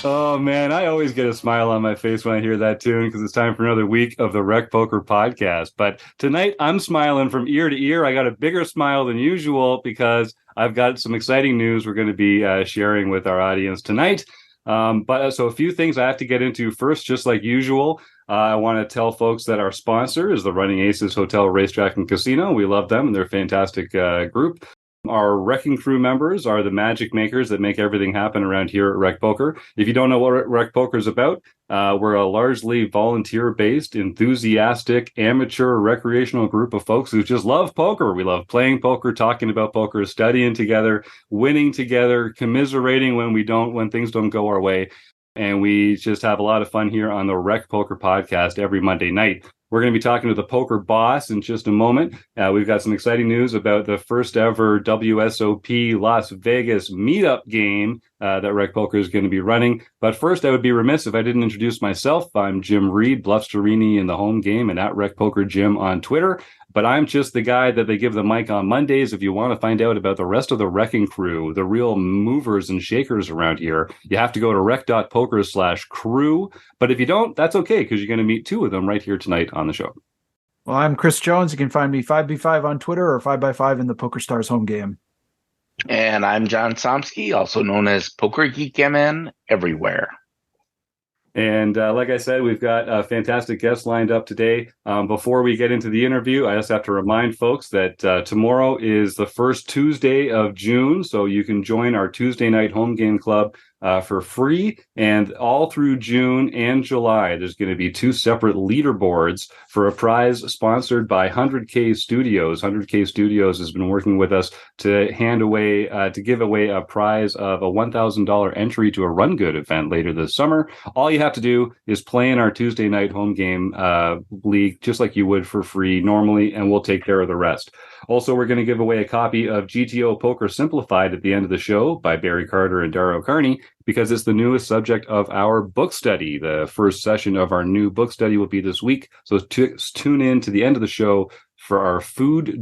Oh man, I always get a smile on my face when I hear that tune because it's time for another week of the RecPoker podcast. But tonight I'm smiling from ear to ear. I got a bigger smile than usual because I've got some exciting news we're going to be sharing with our audience tonight. So a few things I have to get into first, just like usual. I want to tell folks that our sponsor is the Running Aces Hotel, Racetrack, and Casino. We love them and they're a fantastic group. Our RECing Crew members are the magic makers that make everything happen around here at RecPoker. If you don't know what RecPoker is about, we're a largely volunteer-based, enthusiastic, amateur, recreational group of folks who just love poker. We love playing poker, talking about poker, studying together, winning together, commiserating when things don't go our way. And we just have a lot of fun here on the RecPoker podcast every Monday night. We're going to be talking to the poker boss in just a moment. We've got some exciting news about the first ever WSOP Las Vegas meetup game that RecPoker is going to be running. But first, I would be remiss if I didn't introduce myself. I'm Jim Reid, Bluffsterini in the home game and at RecPoker Jim on Twitter. But I'm just the guy that they give the mic on Mondays. If you want to find out about the rest of the RECing Crew, the real movers and shakers around here, you have to go to rec.poker/crew. But if you don't, that's okay, because you're going to meet two of them right here tonight on the show. Well, I'm Chris Jones. You can find me 5B5 on Twitter or 5x5 in the PokerStars home game. And I'm John Somsky, also known as Poker Geek MN everywhere. And like I said, we've got a fantastic guest lined up today. Before we get into the interview, I just have to remind folks that tomorrow is the first Tuesday of June, so you can join our Tuesday night home game club for free. And all through June and July, there's going to be two separate leaderboards for a prize sponsored by 100K Studios. 100K Studios has been working with us to give away a prize of a $1,000 entry to a Run Good event later this summer. All you have to do is play in our Tuesday night home game league, just like you would for free normally, and we'll take care of the rest. Also, we're going to give away a copy of GTO Poker Simplified at the end of the show by Barry Carter and Daryl Carney, because it's the newest subject of our book study. The first session of our new book study will be this week. So tune in to the end of the show for our food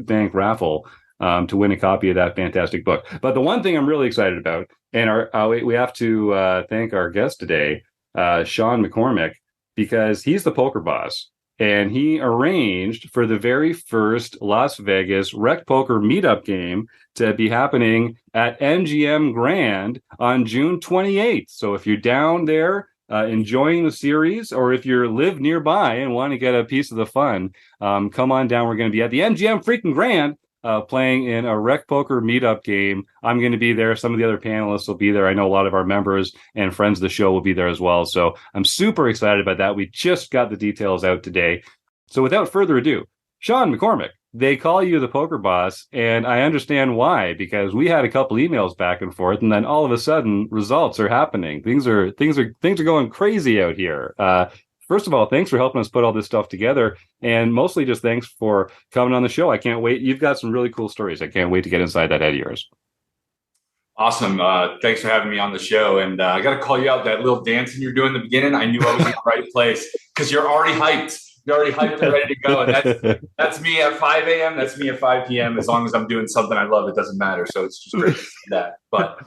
bank raffle to win a copy of that fantastic book. But the one thing I'm really excited about, and we have to thank our guest today, Sean McCormack, because he's the poker boss. And he arranged for the very first Las Vegas RecPoker meetup game to be happening at MGM Grand on June 28th. So if you're down there enjoying the series, or if you live nearby and want to get a piece of the fun, come on down. We're going to be at the MGM freaking Grand playing in a RecPoker meetup game. I'm going to be there. Some of the other panelists will be there. I know a lot of our members and friends of the show will be there as well. So I'm super excited about that. We just got the details out today. So without further ado, Sean McCormack, they call you the poker boss, and I understand why, because we had a couple emails back and forth, and then all of a sudden results are happening. Things are going crazy out here. First of all, thanks for helping us put all this stuff together, and mostly just thanks for coming on the show. I can't wait. You've got some really cool stories. I can't wait to get inside that head of yours. Awesome. Thanks for having me on the show. And I got to call you out. That little dancing you're doing in the beginning, I knew I was in the right place because you're already hyped. You're already hyped and ready to go. And that's me at 5 a.m. That's me at 5 p.m. As long as I'm doing something I love, it doesn't matter. So it's just great to see that. But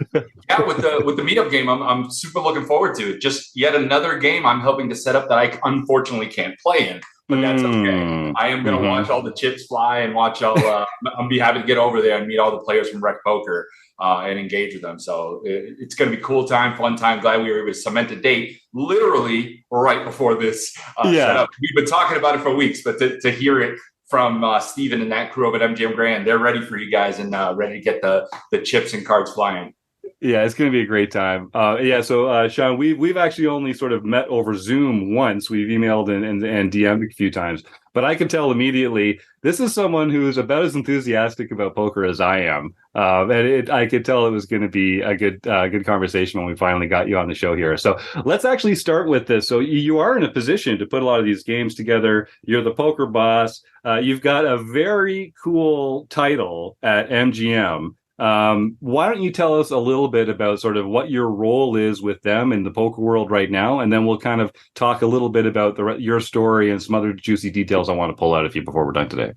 yeah, with the meetup game, I'm super looking forward to it. Just yet another game I'm helping to set up that I unfortunately can't play in. But that's okay. I am going to watch all the chips fly and watch all. I'll be happy to get over there and meet all the players from RecPoker and engage with them. So it's going to be a cool time, fun time. Glad we were able to cement a date literally right before this setup. We've been talking about it for weeks, but to hear it from Steven and that crew over at MGM Grand, they're ready for you guys and ready to get the chips and cards flying. Yeah, it's going to be a great time. So Sean, we've actually only sort of met over Zoom once. We've emailed and DM'd a few times, but I could tell immediately this is someone who is about as enthusiastic about poker as I am. I could tell it was going to be a good conversation when we finally got you on the show here. So let's actually start with this. So you are in a position to put a lot of these games together. You're the poker boss. You've got a very cool title at MGM. Why don't you tell us a little bit about sort of what your role is with them in the poker world right now, and then we'll kind of talk a little bit about your story and some other juicy details I want to pull out of you before we're done today.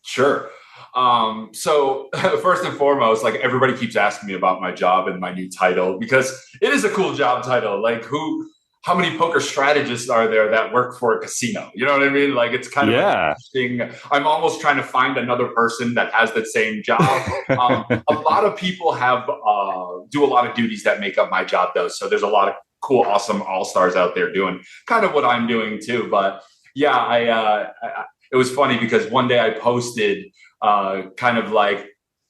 Sure. So first and foremost, like everybody keeps asking me about my job and my new title because it is a cool job title. Like how many poker strategists are there that work for a casino? You know what I mean? Like it's kind of interesting. I'm almost trying to find another person that has the same job. A lot of people have do a lot of duties that make up my job though. So there's a lot of cool, awesome all-stars out there doing kind of what I'm doing too. But yeah, it was funny because one day I posted kind of like,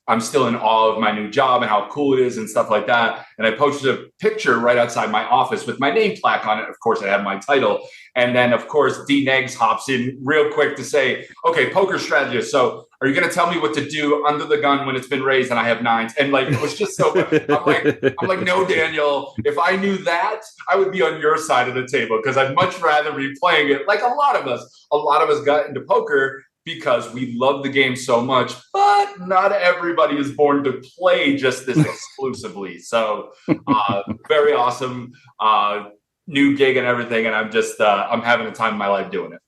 I'm still in awe of my new job and how cool it is and stuff like that. And I posted a picture right outside my office with my name plaque on it. Of course, I have my title. And then, of course, D Negs hops in real quick to say, okay, poker strategist. So are you going to tell me what to do under the gun when it's been raised and I have nines? And like, it was just so, I'm like, no, Daniel, if I knew that, I would be on your side of the table because I'd much rather be playing it like a lot of us got into poker because we love the game so much, but not everybody is born to play just this exclusively. So very awesome new gig and everything. And I'm just, I'm having a time in my life doing it.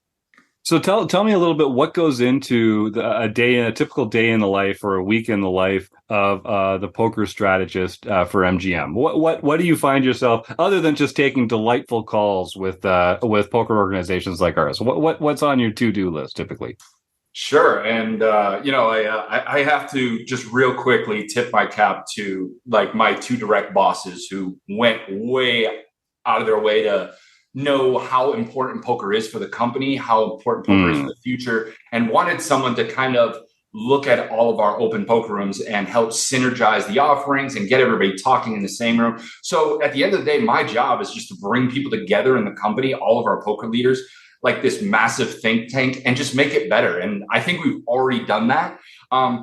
So tell me a little bit what goes into a typical day in the life or a week in the life of the poker strategist for MGM. What do you find yourself other than just taking delightful calls with poker organizations like ours? What's on your to-do list typically? Sure. And, I have to just real quickly tip my cap to like my two direct bosses who went way out of their way to know how important poker is for the company, how important poker is for the future, and wanted someone to kind of look at all of our open poker rooms and help synergize the offerings and get everybody talking in the same room. So at the end of the day, my job is just to bring people together in the company, all of our poker leaders, like this massive think tank, and just make it better. And I think we've already done that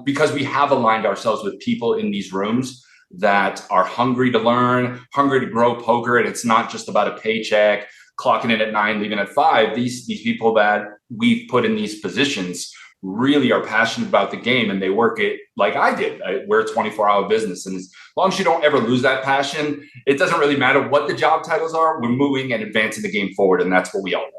because we have aligned ourselves with people in these rooms that are hungry to learn, hungry to grow poker. And it's not just about a paycheck, clocking in at 9, leaving at 5. These people that we've put in these positions really are passionate about the game, and they work it like I did. We're a 24-hour business. And as long as you don't ever lose that passion, it doesn't really matter what the job titles are. We're moving and advancing the game forward. And that's what we all want.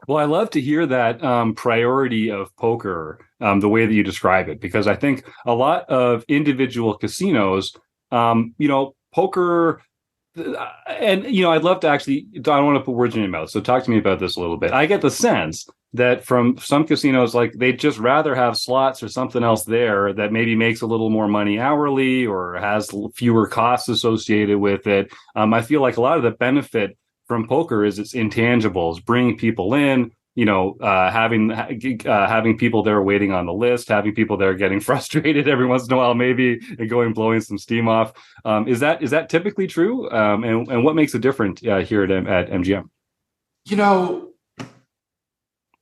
Well, I love to hear that priority of poker, the way that you describe it, because I think a lot of individual casinos, poker, and, I'd love to actually, I don't want to put words in your mouth. So talk to me about this a little bit. I get the sense that from some casinos, like they'd just rather have slots or something else there that maybe makes a little more money hourly or has fewer costs associated with it. I feel like a lot of the benefit from poker is its intangibles, bringing people in, having people there waiting on the list, having people there getting frustrated every once in a while, maybe, and blowing some steam off. Is that typically true? And what makes it different here at MGM?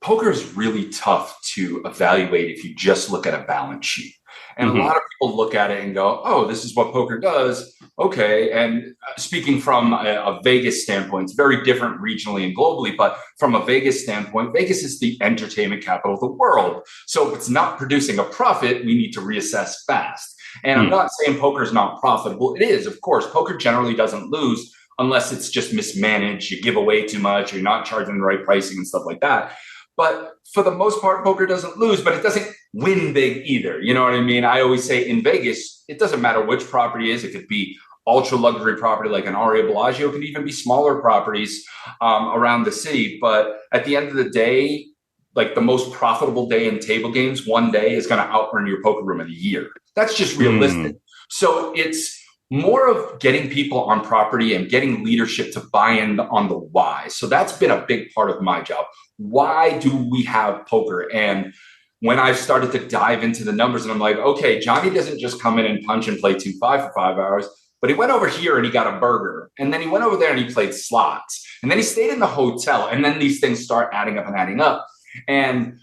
Poker is really tough to evaluate if you just look at a balance sheet. And a lot of people look at it and go, oh, this is what poker does. Okay. And speaking from a Vegas standpoint, it's very different regionally and globally. But from a Vegas standpoint, Vegas is the entertainment capital of the world. So if it's not producing a profit, we need to reassess fast. And I'm not saying poker is not profitable. It is, of course. Poker generally doesn't lose unless it's just mismanaged. You give away too much. You're not charging the right pricing and stuff like that. But for the most part, poker doesn't lose, but it doesn't win big either. You know what I mean? I always say in Vegas, it doesn't matter which property it is. It could be ultra luxury property like an Aria Bellagio. It could even be smaller properties around the city. But at the end of the day, like the most profitable day in table games, one day is going to outearn your poker room in a year. That's just realistic. So it's more of getting people on property and getting leadership to buy in on the why. So that's been a big part of my job. Why do we have poker? And when I started to dive into the numbers and I'm like, okay, Johnny doesn't just come in and punch and play 2-5 for 5 hours, but he went over here and he got a burger. And then he went over there and he played slots. And then he stayed in the hotel. And then these things start adding up and adding up. And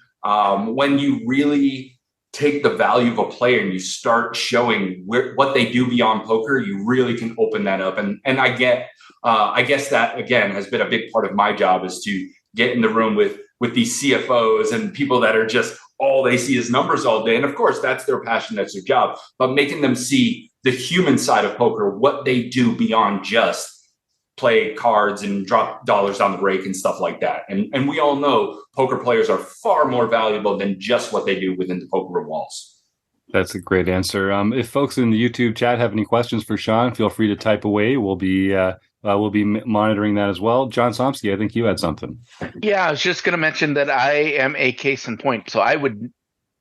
when you really take the value of a player and you start showing what they do beyond poker, you really can open that up. And I guess that, again, has been a big part of my job is to get in the room with these CFOs and people that are just all they see is numbers all day. And of course, that's their passion, that's their job. But making them see the human side of poker, what they do beyond just play cards and drop dollars on the rake and stuff like that. And we all know poker players are far more valuable than just what they do within the poker room walls. That's a great answer. If folks in the YouTube chat have any questions for Sean, feel free to type away. We'll be monitoring that as well. John Somsky, I think you had something. Yeah, I was just going to mention that I am a case in point. So I would,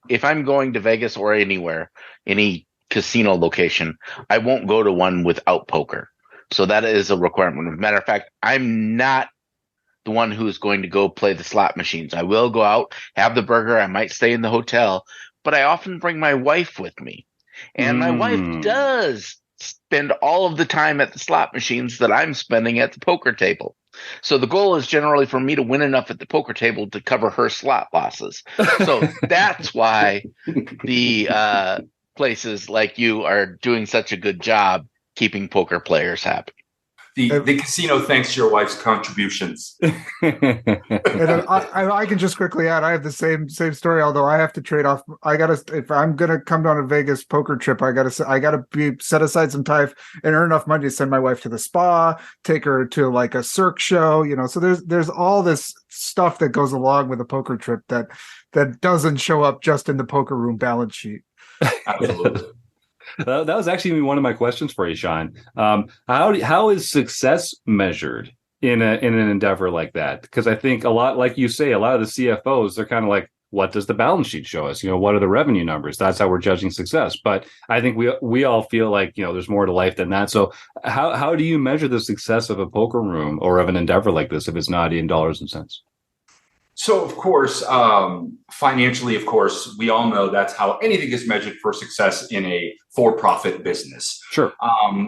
if I'm going to Vegas or anywhere, any casino location, I won't go to one without poker. So that is a requirement. As a matter of fact, I'm not the one who's going to go play the slot machines. I will go out, have the burger. I might stay in the hotel, but I often bring my wife with me. And my wife does spend all of the time at the slot machines that I'm spending at the poker table. So the goal is generally for me to win enough at the poker table to cover her slot losses. So that's why the places like you are doing such a good job keeping poker players happy. The casino thanks to your wife's contributions. And I can just quickly add, I have the same story. Although I have to trade off. If I'm gonna come on a Vegas poker trip, I gotta set aside some time and earn enough money to send my wife to the spa, take her to like a Cirque show. So there's all this stuff that goes along with a poker trip that doesn't show up just in the poker room balance sheet. Absolutely. That was actually one of my questions for you, Sean. How is success measured in an endeavor like that? Because I think a lot, like you say, a lot of the CFOs, they're kind of like, what does the balance sheet show us? What are the revenue numbers? That's how we're judging success. But I think we all feel like, there's more to life than that. So how do you measure the success of a poker room or of an endeavor like this if it's not in dollars and cents? So, of course, financially, of course, we all know that's how anything is measured for success in a for-profit business. Sure.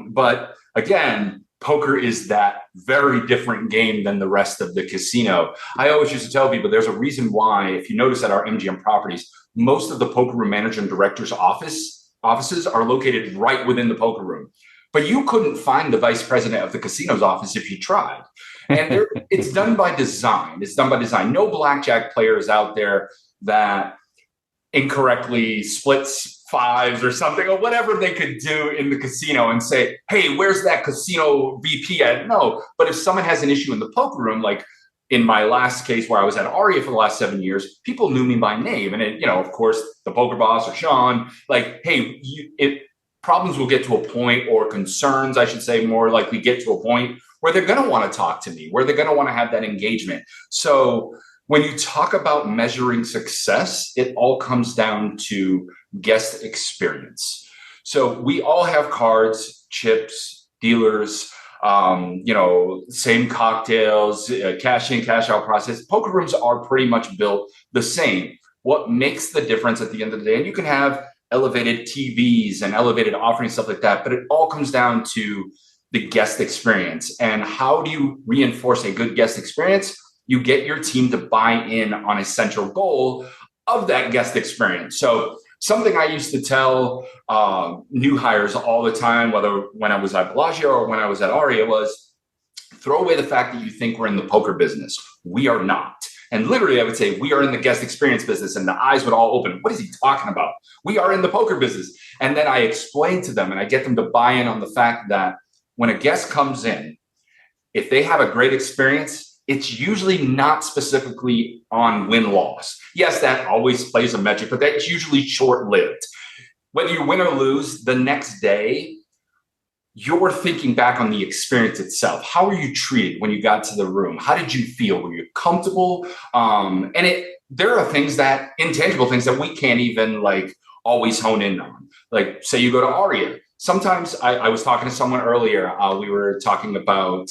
But again, poker is that very different game than the rest of the casino. I always used to tell people there's a reason why, if you notice at our MGM properties, most of the poker room manager and director's offices are located right within the poker room. But you couldn't find the vice president of the casino's office if you tried. And it's done by design. It's done by design. No blackjack player is out there that incorrectly splits fives or something, or whatever they could do in the casino and say, hey, where's that casino VP at? No. But if someone has an issue in the poker room, like in my last case where I was at Aria for the last 7 years, people knew me by name. And, of course, the poker boss or Sean, like, hey, problems will get to a point, or concerns, I should say, more likely get to a point where they're going to want to talk to me, where they're going to want to have that engagement. So when you talk about measuring success, it all comes down to guest experience. So we all have cards, chips, dealers, same cocktails, cash in, cash out process. Poker rooms are pretty much built the same. What makes the difference at the end of the day, and you can have elevated TVs and elevated offerings, stuff like that, but it all comes down to the guest experience. And how do you reinforce a good guest experience? You get your team to buy in on a central goal of that guest experience. So something I used to tell new hires all the time, whether when I was at Bellagio or when I was at Aria, was throw away the fact that you think we're in the poker business. We are not. And literally, I would say, we are in the guest experience business, and the eyes would all open. What is he talking about? We are in the poker business. And then I explain to them and I get them to buy in on the fact that when a guest comes in, if they have a great experience, it's usually not specifically on win-loss. Yes, that always plays a metric, but that's usually short-lived. Whether you win or lose, the next day, you're thinking back on the experience itself. How were you treated when you got to the room? How did you feel? Were you comfortable? There are intangible things that we can't even always hone in on. Like, say you go to Aria. Sometimes I was talking to someone earlier. We were talking about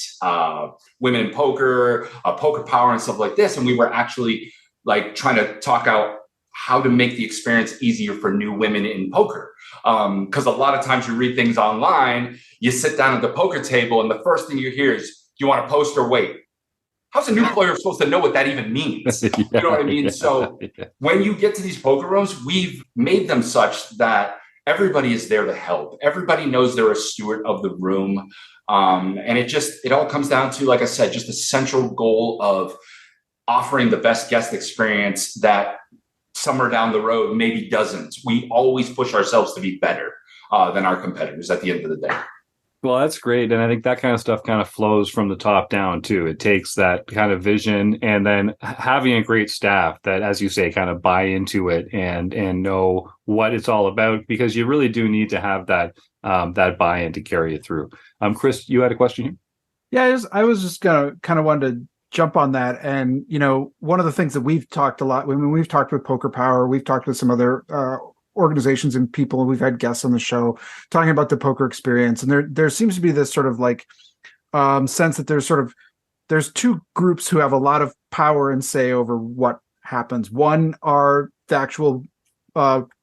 women in poker, poker power and stuff like this. And we were actually trying to talk out how to make the experience easier for new women in poker. Because a lot of times you read things online, you sit down at the poker table and the first thing you hear is, do you want to post or wait? How's a new player supposed to know what that even means? You know what I mean? So when you get to these poker rooms, we've made them such that everybody is there to help. Everybody knows they're a steward of the room. And it all comes down to, like I said, just the central goal of offering the best guest experience that somewhere down the road maybe doesn't. We always push ourselves to be better than our competitors at the end of the day. Well, that's great. And I think that kind of stuff kind of flows from the top down too. It takes that kind of vision and then having a great staff that, as you say, kind of buy into it and know what it's all about, because you really do need to have that buy-in to carry it through. Chris, you had a question here? Yeah, I was just gonna kind of wanted to jump on that. And, one of the things that we've talked a lot, when we've talked with Poker Power, we've talked with some other organizations and people, and we've had guests on the show talking about the poker experience. And there seems to be this sort of like sense that there's two groups who have a lot of power and say over what happens. One are the actual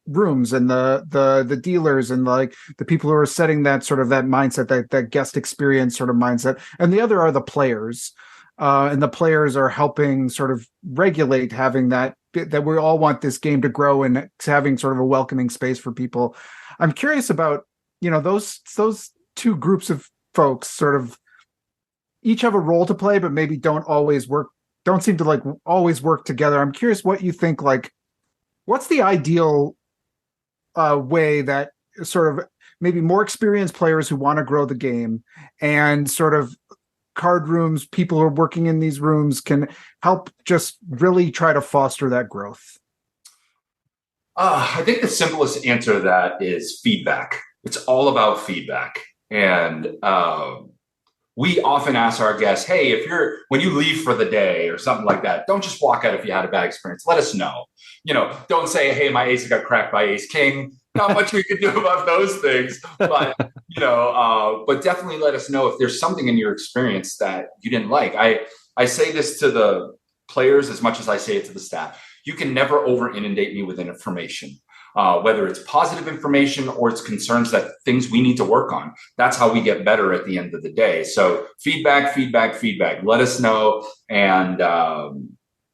rooms and the dealers and like the people who are setting that sort of that mindset, that guest experience sort of mindset. And the other are the players. And the players are helping sort of regulate having that we all want this game to grow and having sort of a welcoming space for people. I'm curious about, those two groups of folks sort of each have a role to play, but maybe don't seem to like always work together. I'm curious what you think, like, what's the ideal way that sort of maybe more experienced players who want to grow the game and sort of card rooms, people who are working in these rooms can help just really try to foster that growth? I think the simplest answer to that is feedback. It's all about feedback. And we often ask our guests, hey, when you leave for the day or something like that, don't just walk out if you had a bad experience. Let us know. Don't say, hey, my ace got cracked by ace king. Not much we could do about those things, but but definitely let us know if there's something in your experience that you didn't like. I say this to the players as much as I say it to the staff. You can never over inundate me with information, whether it's positive information or it's concerns that things we need to work on. That's how we get better at the end of the day. So feedback. Let us know. And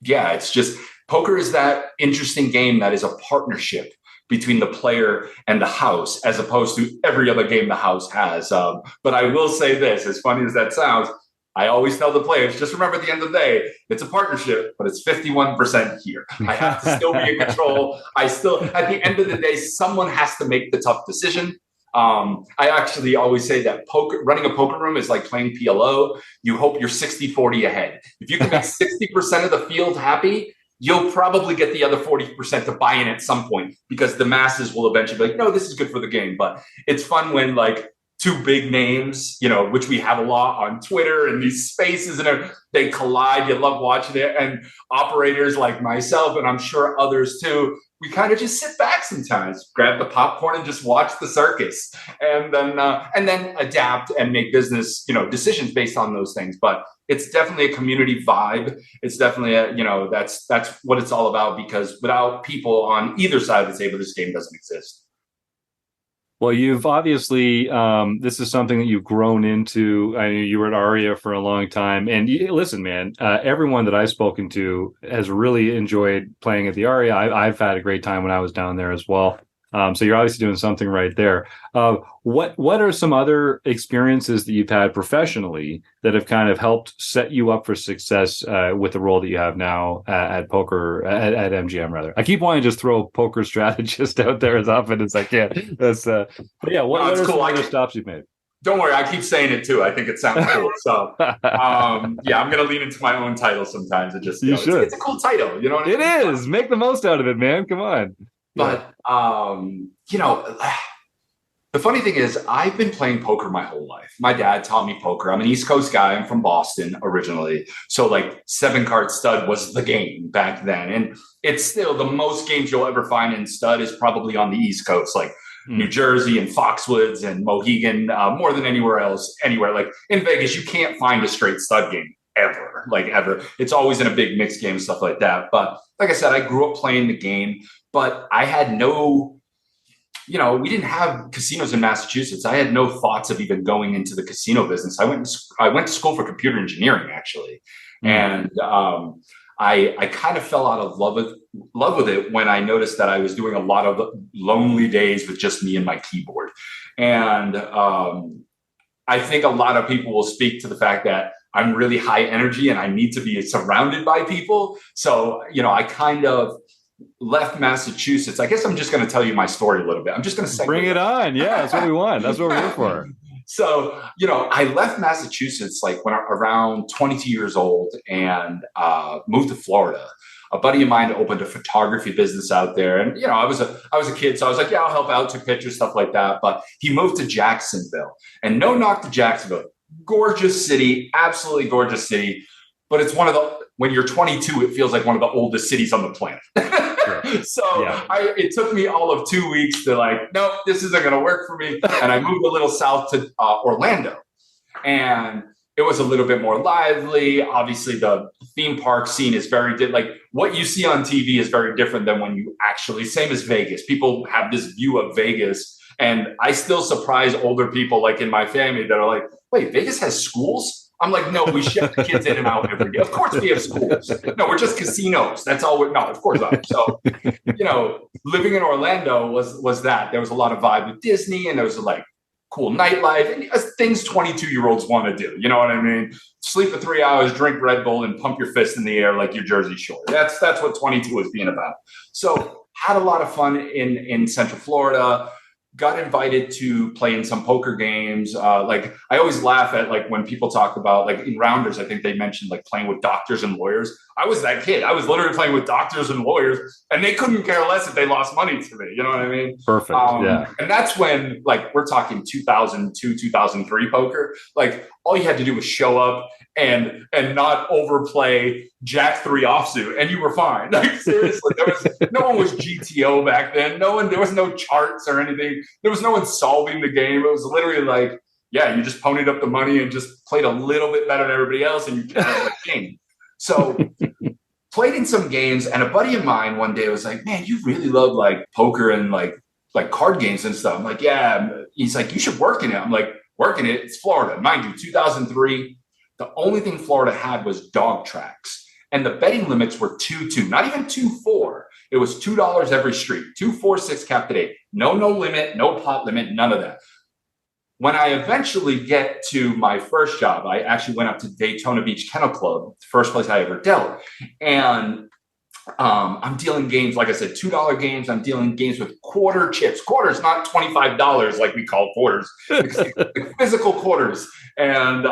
it's just poker is that interesting game that is a partnership between the player and the house, as opposed to every other game the house has. But I will say this, as funny as that sounds, I always tell the players, just remember at the end of the day, it's a partnership, but it's 51% here. I have to still be in control. At the end of the day, someone has to make the tough decision. I actually always say that running a poker room is like playing PLO. You hope you're 60-40 ahead. If you can make 60% of the field happy, you'll probably get the other 40% to buy in at some point, because the masses will eventually be like, no, this is good for the game. But it's fun when like two big names, which we have a lot on Twitter and these spaces, and they collide. You love watching it. And operators like myself, and I'm sure others too, we kind of just sit back sometimes, grab the popcorn and just watch the circus, and then adapt and make business, decisions based on those things. But it's definitely a community vibe. It's definitely that's what it's all about, because without people on either side of the table, this game doesn't exist. Well, you've obviously, this is something that you've grown into. I mean, you were at ARIA for a long time. And listen, man, everyone that I've spoken to has really enjoyed playing at the ARIA. I've had a great time when I was down there as well. So you're obviously doing something right there. What are some other experiences that you've had professionally that have kind of helped set you up for success with the role that you have now at MGM rather? I keep wanting to just throw poker strategist out there as often as I can. What are some other stops you've made? Don't worry, I keep saying it too. I think it sounds cool. So, I'm going to lean into my own title sometimes. And just it's a cool title. You know what I mean? It is. Make the most out of it, man. Come on. But, the funny thing is, I've been playing poker my whole life. My dad taught me poker. I'm an East Coast guy. I'm from Boston originally. So like 7-card stud was the game back then. And it's still the most games you'll ever find in stud is probably on the East Coast, like New Jersey and Foxwoods and Mohegan, more than anywhere else. Anywhere like in Vegas, you can't find a straight stud game ever. It's always in a big mixed game, stuff like that. But like I said, I grew up playing the game, but I had no, we didn't have casinos in Massachusetts. I had no thoughts of even going into the casino business. I went to school for computer engineering, actually. And I kind of fell out of love with it when I noticed that I was doing a lot of lonely days with just me and my keyboard. And I think a lot of people will speak to the fact that I'm really high energy and I need to be surrounded by people. So, I kind of left Massachusetts. I guess I'm just going to tell you my story a little bit. I'm just going to bring it on. Yeah, that's what we want. That's what we're here for. So, I left Massachusetts like when I was around 22 years old and moved to Florida. A buddy of mine opened a photography business out there. And, I was a kid. So I was like, yeah, I'll help out, took pictures, stuff like that. But he moved to Jacksonville, and no knock to Jacksonville. Gorgeous city, absolutely gorgeous city. But it's when you're 22, it feels like one of the oldest cities on the planet. Sure. So it took me all of 2 weeks to like, nope, this isn't going to work for me. And I moved a little south to Orlando. And it was a little bit more lively. Obviously, the theme park scene is very like what you see on TV is very different than when you actually, same as Vegas. People have this view of Vegas. And I still surprise older people like in my family that are like, wait, Vegas has schools? I'm like, no, we ship the kids in and out every day. Of course we have schools. No, we're just casinos. That's all no, of course not. So, living in Orlando was that. There was a lot of vibe with Disney, and there was like cool nightlife and things 22-year-olds want to do. You know what I mean? Sleep for 3 hours, drink Red Bull, and pump your fist in the air like you're Jersey Shore. That's what 22 is being about. So had a lot of fun in Central Florida. Got invited to play in some poker games. Like I always laugh at like when people talk about like in Rounders, I think they mentioned like playing with doctors and lawyers. I was that kid. I was literally playing with doctors and lawyers, and they couldn't care less if they lost money to me. You know what I mean? Perfect. Yeah. And that's when like we're talking 2002, 2003 poker. Like all you had to do was show up and not overplay Jack 3 offsuit, and you were fine. Like seriously, no one was GTO back then. There was no charts or anything. There was no one solving the game. It was literally like, yeah, you just ponied up the money and just played a little bit better than everybody else, and you had the game. So played in some games, and a buddy of mine one day was like, man, you really love like poker and like card games and stuff. I'm like, yeah. He's like, you should work in it. I'm like, work in it? It's Florida. Mind you, 2003. The only thing Florida had was dog tracks, and the betting limits were 2-2, not even 2-4. It was $2 every street, 2, 4, 6 capped at 8. No limit, no pot limit, none of that. When I eventually get to my first job, I actually went up to Daytona Beach Kennel Club, the first place I ever dealt. And I'm dealing games, like I said, $2 games. I'm dealing games with quarter chips. Quarters, not $25 like we call quarters, physical quarters. And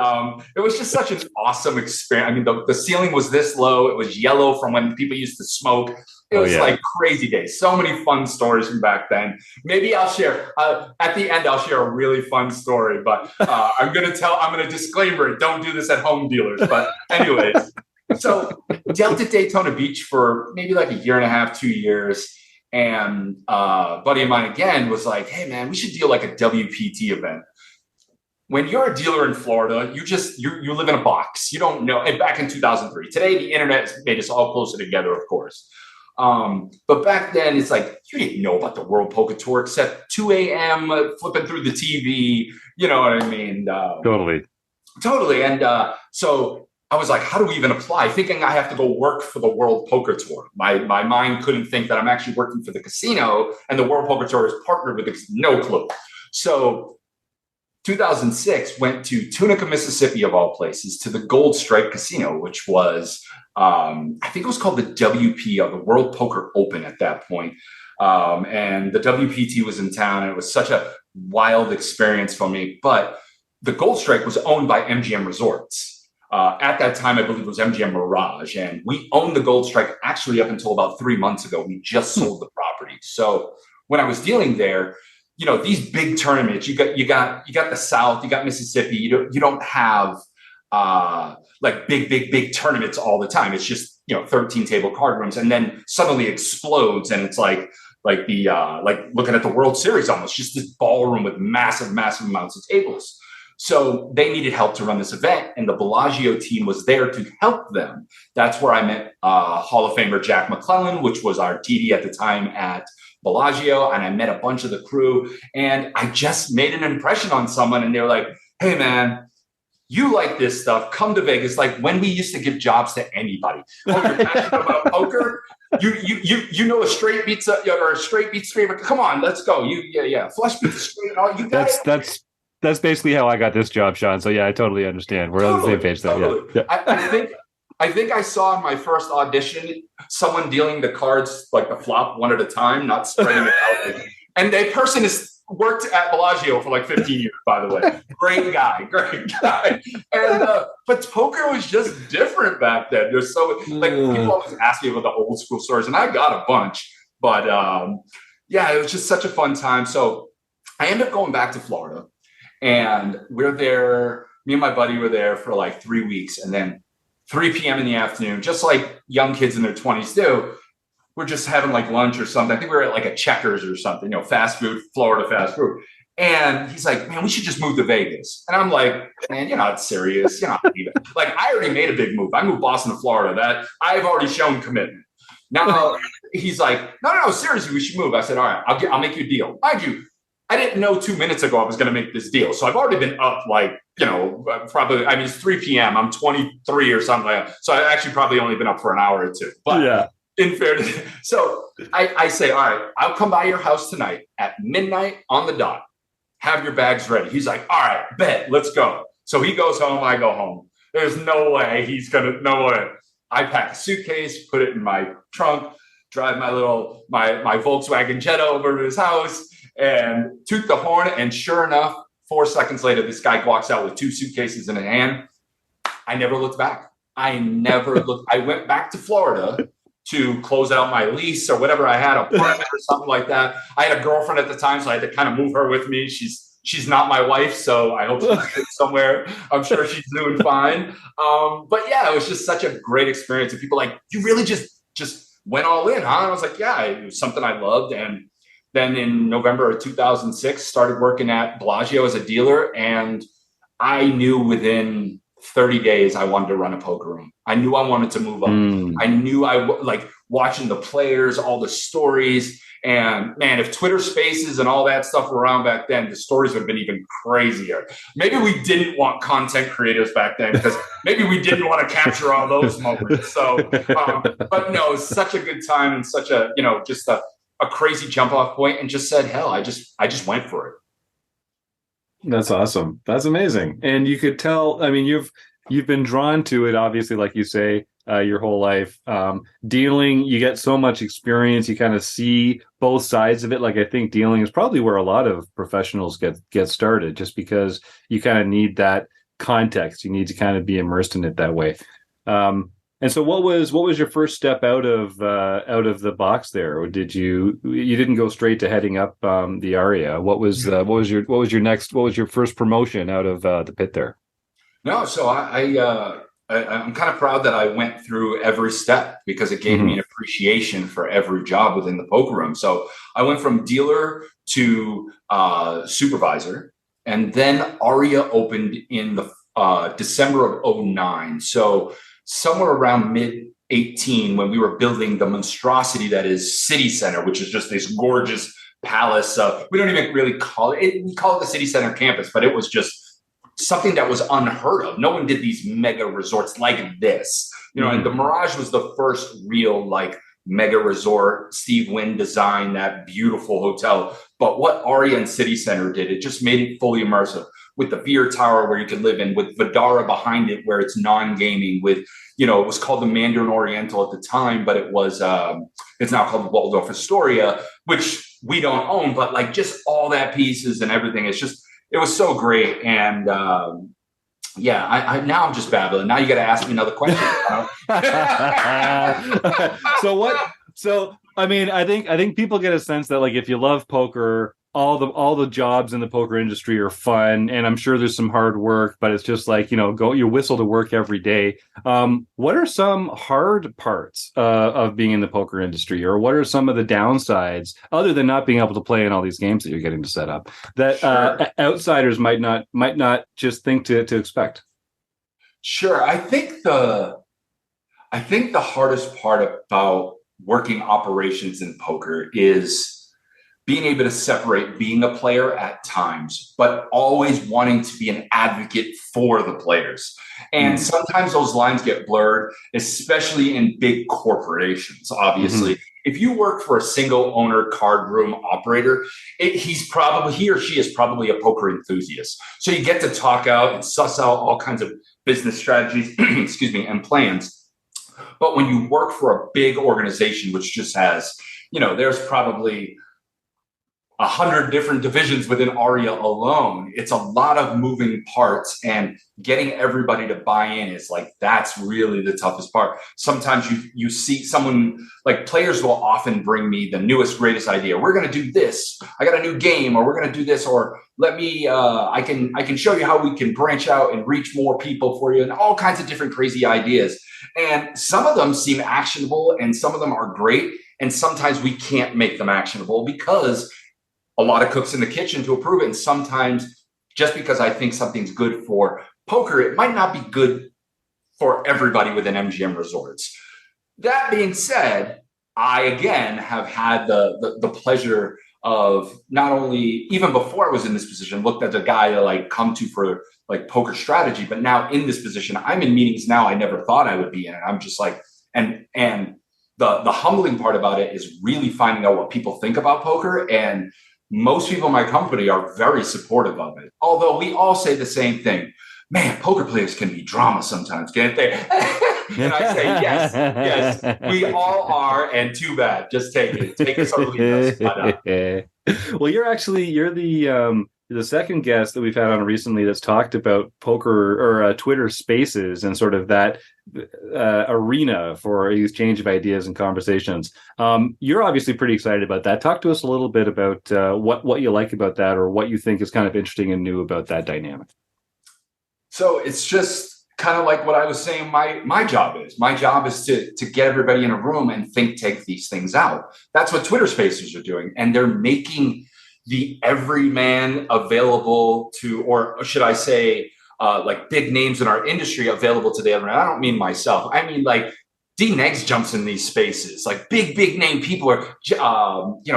it was just such an awesome experience. I mean, the ceiling was this low. It was yellow from when people used to smoke. It was like crazy days. So many fun stories from back then. Maybe I'll share at the end. I'll share a really fun story, but I'm going to disclaimer it. Don't do this at home, dealers. But anyways, so dealt at Daytona Beach for maybe like a year and a half, 2 years. And a buddy of mine again was like, hey man, we should deal like a WPT event. When you're a dealer in Florida, you live in a box. You don't know. And back in 2003, today the internet made us all closer together, of course. But back then, it's like you didn't know about the World Poker Tour except 2 a.m. Flipping through the TV. You know what I mean? Totally. And so I was like, how do we even apply? Thinking I have to go work for the World Poker Tour. My mind couldn't think that I'm actually working for the casino, and the World Poker Tour is partnered with the casino. No clue. So 2006 went to Tunica, Mississippi, of all places, to the Gold Strike Casino, which was, I think it was called the WP, or the World Poker Open at that point. And the WPT was in town, and it was such a wild experience for me. But the Gold Strike was owned by MGM Resorts. At that time, I believe it was MGM Mirage, and we owned the Gold Strike actually up until about 3 months ago. We just sold the property. So when I was dealing there, you know, these big tournaments, you got the South, you got Mississippi. You don't have like big tournaments all the time. It's just, 13 table card rooms, and then suddenly explodes, and it's like looking at the World Series almost, just this ballroom with massive amounts of tables. So they needed help to run this event, and the Bellagio team was there to help them. That's where I met Hall of Famer Jack McClellan, which was our TD at the time at Bellagio, and I met a bunch of the crew, and I just made an impression on someone, and they were like, hey man, you like this stuff, come to Vegas. Like when we used to give jobs to anybody. Oh, you're passionate about poker? You know a straight beats or a straight beats straight. Come on, let's go. Flush beats straight. You got that's basically how I got this job, Sean. So yeah, I totally understand. We're on the same page though. Yeah. I think I think I saw in my first audition someone dealing the cards like the flop one at a time, not spreading it out. And that person has worked at Bellagio for like 15 years, by the way. Great guy. And but poker was just different back then. There's so like people always ask me about the old school stories, and I got a bunch. But yeah, it was just such a fun time. So I ended up going back to Florida, and we're there. Me and my buddy were there for like 3 weeks, and then 3 p.m. in the afternoon, just like young kids in their 20s do, we're just having like lunch or something. I think we were at like a Checkers or something, fast food, Florida fast food. And he's like, man, we should just move to Vegas. And I'm like, man, you're not serious. You're not even like, I already made a big move. I moved Boston to Florida. That I've already shown commitment. Now he's like, no, seriously, we should move. I said, all right, I'll make you a deal. Mind you, I didn't know 2 minutes ago I was going to make this deal. So I've already been up like, probably, I mean, it's 3 p.m. I'm 23 or something like that. So I've actually probably only been up for an hour or two. But yeah, in fairness, so I say, all right, I'll come by your house tonight at midnight on the dot. Have your bags ready. He's like, all right, bet, let's go. So he goes home, I go home. There's no way no way. I pack a suitcase, put it in my trunk, drive my Volkswagen Jetta over to his house and toot the horn. And sure enough, 4 seconds later, this guy walks out with 2 suitcases in a hand. I never looked back. I went back to Florida to close out my lease or whatever I had, apartment or something like that. I had a girlfriend at the time, so I had to kind of move her with me. She's not my wife, so I hope she's somewhere. I'm sure she's doing fine. But yeah, it was just such a great experience. And people like, you really just went all in, huh? And I was like, yeah, it was something I loved. And then in November of 2006, started working at Bellagio as a dealer. And I knew within 30 days, I wanted to run a poker room. I knew I wanted to move up. I knew like watching the players, all the stories. And man, if Twitter Spaces and all that stuff were around back then, the stories would have been even crazier. Maybe we didn't want content creators back then because maybe we didn't want to capture all those moments. So, but no, it's such a good time and such a, just a crazy jump off point, and just said, hell, I just went for it. That's awesome. That's amazing. And you could tell, I mean, you've been drawn to it, obviously, like you say, your whole life. Dealing, you get so much experience, you kind of see both sides of it. Like, I think dealing is probably where a lot of professionals get started, just because you kind of need that context. You need to kind of be immersed in it that way. And so what was your first step out of the box there? Or you didn't go straight to heading up the ARIA? What was your first promotion out of the pit there? No, so I'm kind of proud that I went through every step, because it gave me an appreciation for every job within the poker room. So I went from dealer to supervisor, and then ARIA opened in the December of 2009. So somewhere around mid-18, when we were building the monstrosity that is City Center, which is just this gorgeous palace. We don't even really call it, we call it the City Center campus, but it was just something that was unheard of. No one did these mega resorts like this, and the Mirage was the first real like mega resort. Steve Wynn designed that beautiful hotel. But what ARIA and City Center did, it just made it fully immersive, with the beer tower where you could live in, with Vidara behind it where it's non-gaming, with, it was called the Mandarin Oriental at the time, but it was, it's now called the Waldorf Astoria, which we don't own, but like just all that pieces and everything. It was so great. And now I'm just babbling. Now you got to ask me another question. So I mean, I think people get a sense that, like, if you love poker, all the jobs in the poker industry are fun, and I'm sure there's some hard work, but it's just like, you whistle to work every day. What are some hard parts of being in the poker industry, or what are some of the downsides, other than not being able to play in all these games that you're getting to set up, that outsiders might not just think to expect? Sure. I think the hardest part about working operations in poker is being able to separate being a player at times, but always wanting to be an advocate for the players. And sometimes those lines get blurred, especially in big corporations. Obviously, if you work for a single owner card room operator, he or she is probably a poker enthusiast. So you get to talk out and suss out all kinds of business strategies, and plans. But when you work for a big organization, which just has, there's probably 100 different divisions within ARIA alone, it's a lot of moving parts, and getting everybody to buy in is like, that's really the toughest part. Sometimes you see someone, like players will often bring me the newest, greatest idea. We're going to do this. I got a new game, or we're going to do this, or let me, I can show you how we can branch out and reach more people for you, and all kinds of different crazy ideas. And some of them seem actionable and some of them are great. And sometimes we can't make them actionable because a lot of cooks in the kitchen to approve it. And sometimes just because I think something's good for poker, it might not be good for everybody within MGM Resorts. That being said, I, again, have had the pleasure of not only, even before I was in this position, looked at the guy to like come to for like poker strategy, but now in this position, I'm in meetings now I never thought I would be in. And I'm just like, and the humbling part about it is really finding out what people think about poker. And most people in my company are very supportive of it. Although we all say the same thing. Man, poker players can be drama sometimes, can't they? And I say, yes, we all are. And too bad. Just take it. Take us or leave us. Well, you're the second guest that we've had on recently that's talked about poker or Twitter Spaces and sort of that arena for exchange of ideas and conversations. You're obviously pretty excited about that. Talk to us a little bit about what you like about that, or what you think is kind of interesting and new about that dynamic. So it's just kind of like what I was saying my job is. My job is to get everybody in a room and take these things out. That's what Twitter Spaces are doing. And they're making the everyman available to, or should I say, like big names in our industry available to the everyman. I don't mean myself. I mean like Dean Eggs jumps in these spaces. Like big name people are,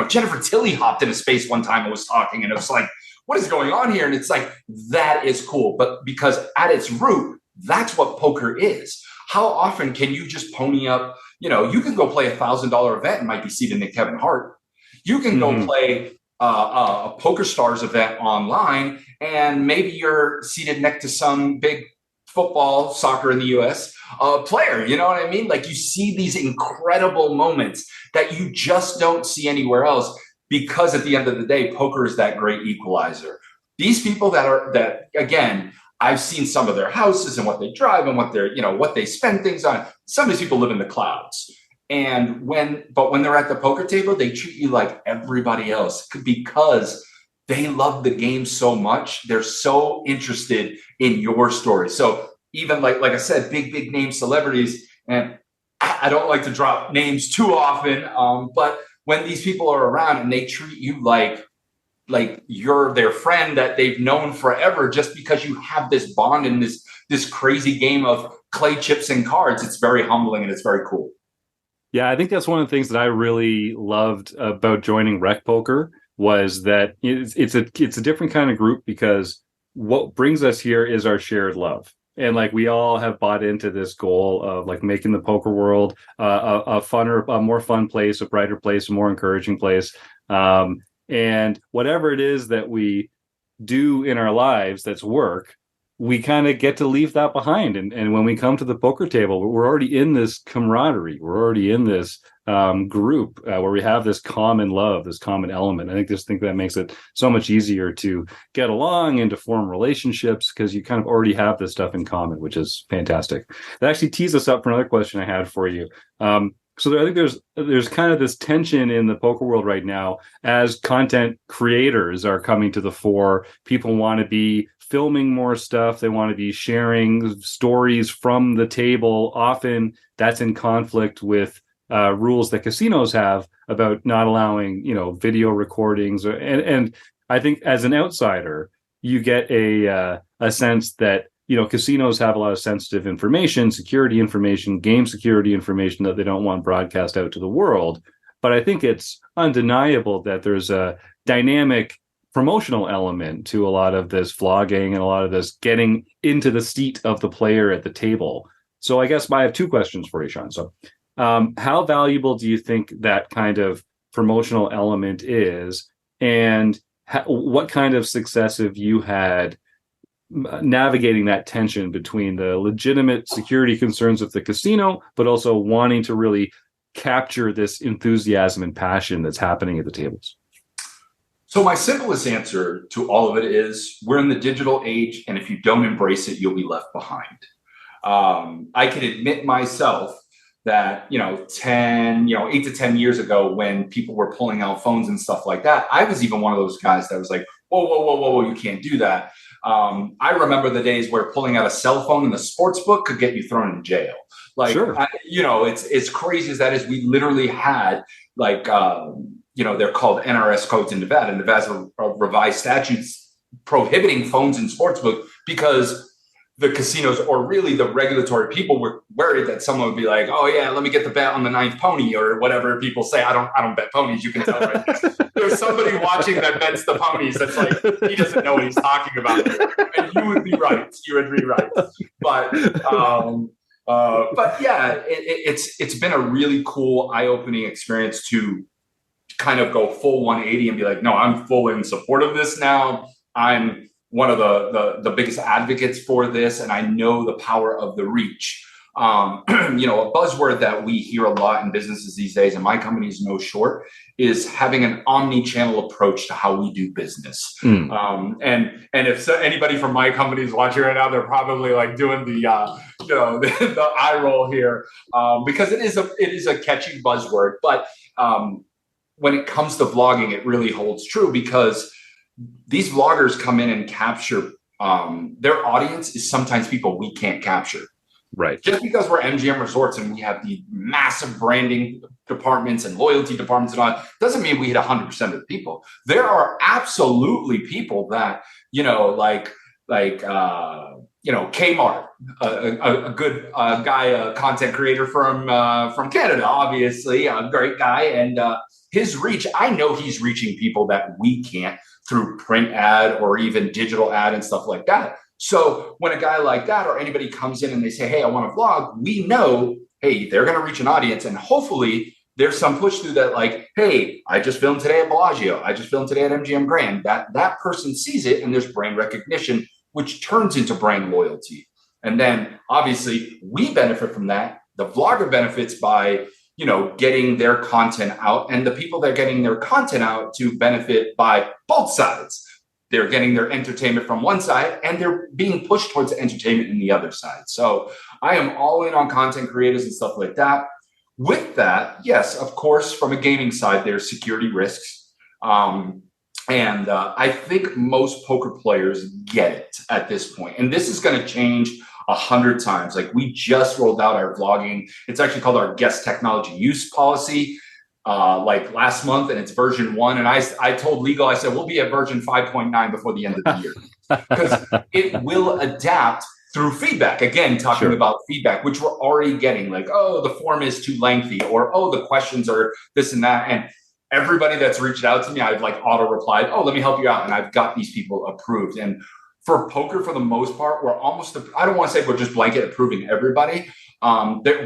Jennifer Tilly hopped in a space one time and was talking, and it was like, what is going on here? And it's like, that is cool. But because at its root, that's what poker is. How often can you just pony up, you can go play $1,000 event and might be seated in Kevin Hart. You can go play a Poker Stars event online, and maybe you're seated next to some big football, soccer in the US player. You know what I mean? Like, you see these incredible moments that you just don't see anywhere else, because at the end of the day, poker is that great equalizer. These people that again, I've seen some of their houses and what they drive and what what they spend things on. Some of these people live in the clouds. And when they're at the poker table, they treat you like everybody else, because they love the game so much. They're so interested in your story. So even like I said, big name celebrities, and I don't like to drop names too often, but when these people are around and they treat you like you're their friend that they've known forever, just because you have this bond in this crazy game of clay chips and cards, it's very humbling and it's very cool. Yeah, I think that's one of the things that I really loved about joining RecPoker, was that it's a different kind of group, because what brings us here is our shared love. And like, we all have bought into this goal of like making the poker world a more fun place, a brighter place, a more encouraging place. And whatever it is that we do in our lives that's work, we kind of get to leave that behind. And when we come to the poker table, we're already in this camaraderie. We're already in this group where we have this common love, this common element. I think that makes it so much easier to get along and to form relationships, because you kind of already have this stuff in common, which is fantastic. That actually tees us up for another question I had for you. So I think there's kind of this tension in the poker world right now, as content creators are coming to the fore. People want to be filming more stuff. They want to be sharing stories from the table. Often that's in conflict with rules that casinos have about not allowing, video recordings. And I think as an outsider, you get a sense that, casinos have a lot of sensitive information, security information, game security information that they don't want broadcast out to the world. But I think it's undeniable that there's a dynamic promotional element to a lot of this vlogging and a lot of this getting into the seat of the player at the table. So I guess I have two questions for you, Sean. So how valuable do you think that kind of promotional element is? And what kind of success have you had navigating that tension between the legitimate security concerns of the casino, but also wanting to really capture this enthusiasm and passion that's happening at the tables? So my simplest answer to all of it is we're in the digital age, and if you don't embrace it, you'll be left behind. I can admit myself that, 8 to 10 years ago, when people were pulling out phones and stuff like that, I was even one of those guys that was like, whoa, you can't do that. I remember the days where pulling out a cell phone in the sports book could get you thrown in jail. Like, sure. It's crazy as that is. We literally had they're called NRS codes in Nevada. Nevada's revised statutes prohibiting phones in sportsbook because the casinos, or really the regulatory people, were worried that someone would be like, "Oh yeah, let me get the bet on the ninth pony," or whatever people say. I don't bet ponies. You can tell right now. There's somebody watching that bets the ponies. That's like, he doesn't know what he's talking about. And you would be right. But yeah, it's been a really cool, eye-opening experience to kind of go full 180 and be like, no, I'm full in support of this now. I'm one of the biggest advocates for this, and I know the power of the reach. A buzzword that we hear a lot in businesses these days, and my company is no short, is having an omni-channel approach to how we do business. And if anybody from my company is watching right now, they're probably like doing the the eye roll here, because it is a catchy buzzword. But when it comes to vlogging, it really holds true, because these vloggers come in and capture their audience is sometimes people we can't capture. Right. Just because we're MGM Resorts and we have the massive branding departments and loyalty departments and all, doesn't mean we hit 100% of the people. There are absolutely people that, Kmart, a good guy, a content creator from Canada, obviously, a great guy. And his reach, I know he's reaching people that we can't through print ad or even digital ad and stuff like that. So when a guy like that or anybody comes in and they say, hey, I want to vlog, we know, hey, they're going to reach an audience. And hopefully there's some push through that, like, hey, I just filmed today at Bellagio. I just filmed today at MGM Grand. That person sees it and there's brand recognition, which turns into brand loyalty. And then obviously we benefit from that. The vlogger benefits by, getting their content out, and the people that are getting their content out to benefit by both sides. They're getting their entertainment from one side and they're being pushed towards entertainment in the other side. So I am all in on content creators and stuff like that. With that, yes, of course, from a gaming side, there's security risks. And I think most poker players get it at this point. And this is going to change 100 times. Like, we just rolled out our vlogging. It's actually called our guest technology use policy, last month, and it's version 1. And I told legal, I said, we'll be at version 5.9 before the end of the year, because it will adapt through feedback. Again, talking about feedback, which we're already getting, like, oh, the form is too lengthy, or, oh, the questions are this and that. And everybody that's reached out to me, I've auto replied, oh, let me help you out. And I've got these people approved. And for poker, for the most part, we're almost, I don't want to say we're just blanket approving everybody.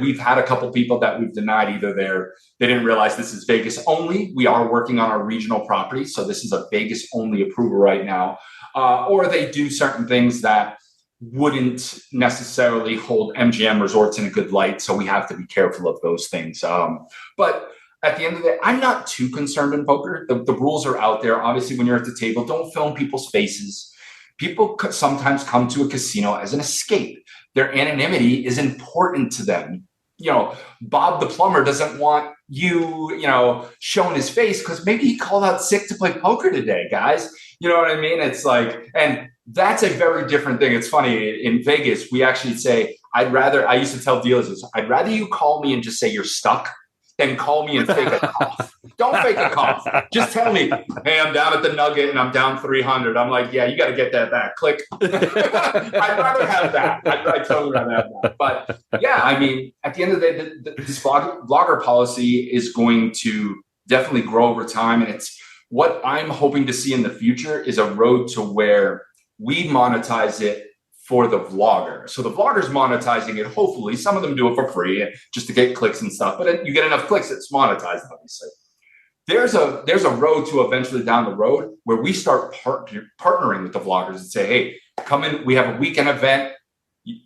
We've had a couple people that we've denied, either they didn't realize this is Vegas only. We are working on our regional property, so this is a Vegas only approval right now. Or they do certain things that wouldn't necessarily hold MGM Resorts in a good light, so we have to be careful of those things. But at the end of the day, I'm not too concerned in poker. The rules are out there. Obviously, when you're at the table, don't film people's faces. People sometimes come to a casino as an escape. Their anonymity is important to them. Bob the plumber doesn't want you, showing his face because maybe he called out sick to play poker today, guys. You know what I mean? It's like, and that's a very different thing. It's funny, in Vegas, we actually say, I used to tell dealers this, I'd rather you call me and just say you're stuck than call me and fake a cough. Don't fake a cough. Just tell me, hey, I'm down at the Nugget and I'm down 300. I'm like, yeah, you got to get that back. Click. I'd rather have that. I'd totally rather have that. But yeah, I mean, at the end of the day, this vlogger policy is going to definitely grow over time. And it's what I'm hoping to see in the future is a road to where we monetize it for the vlogger. So the vlogger's monetizing it. Hopefully, some of them do it for free just to get clicks and stuff. But you get enough clicks, it's monetized, obviously. There's a road to eventually down the road where we start partnering with the vloggers and say, hey, come in. We have a weekend event.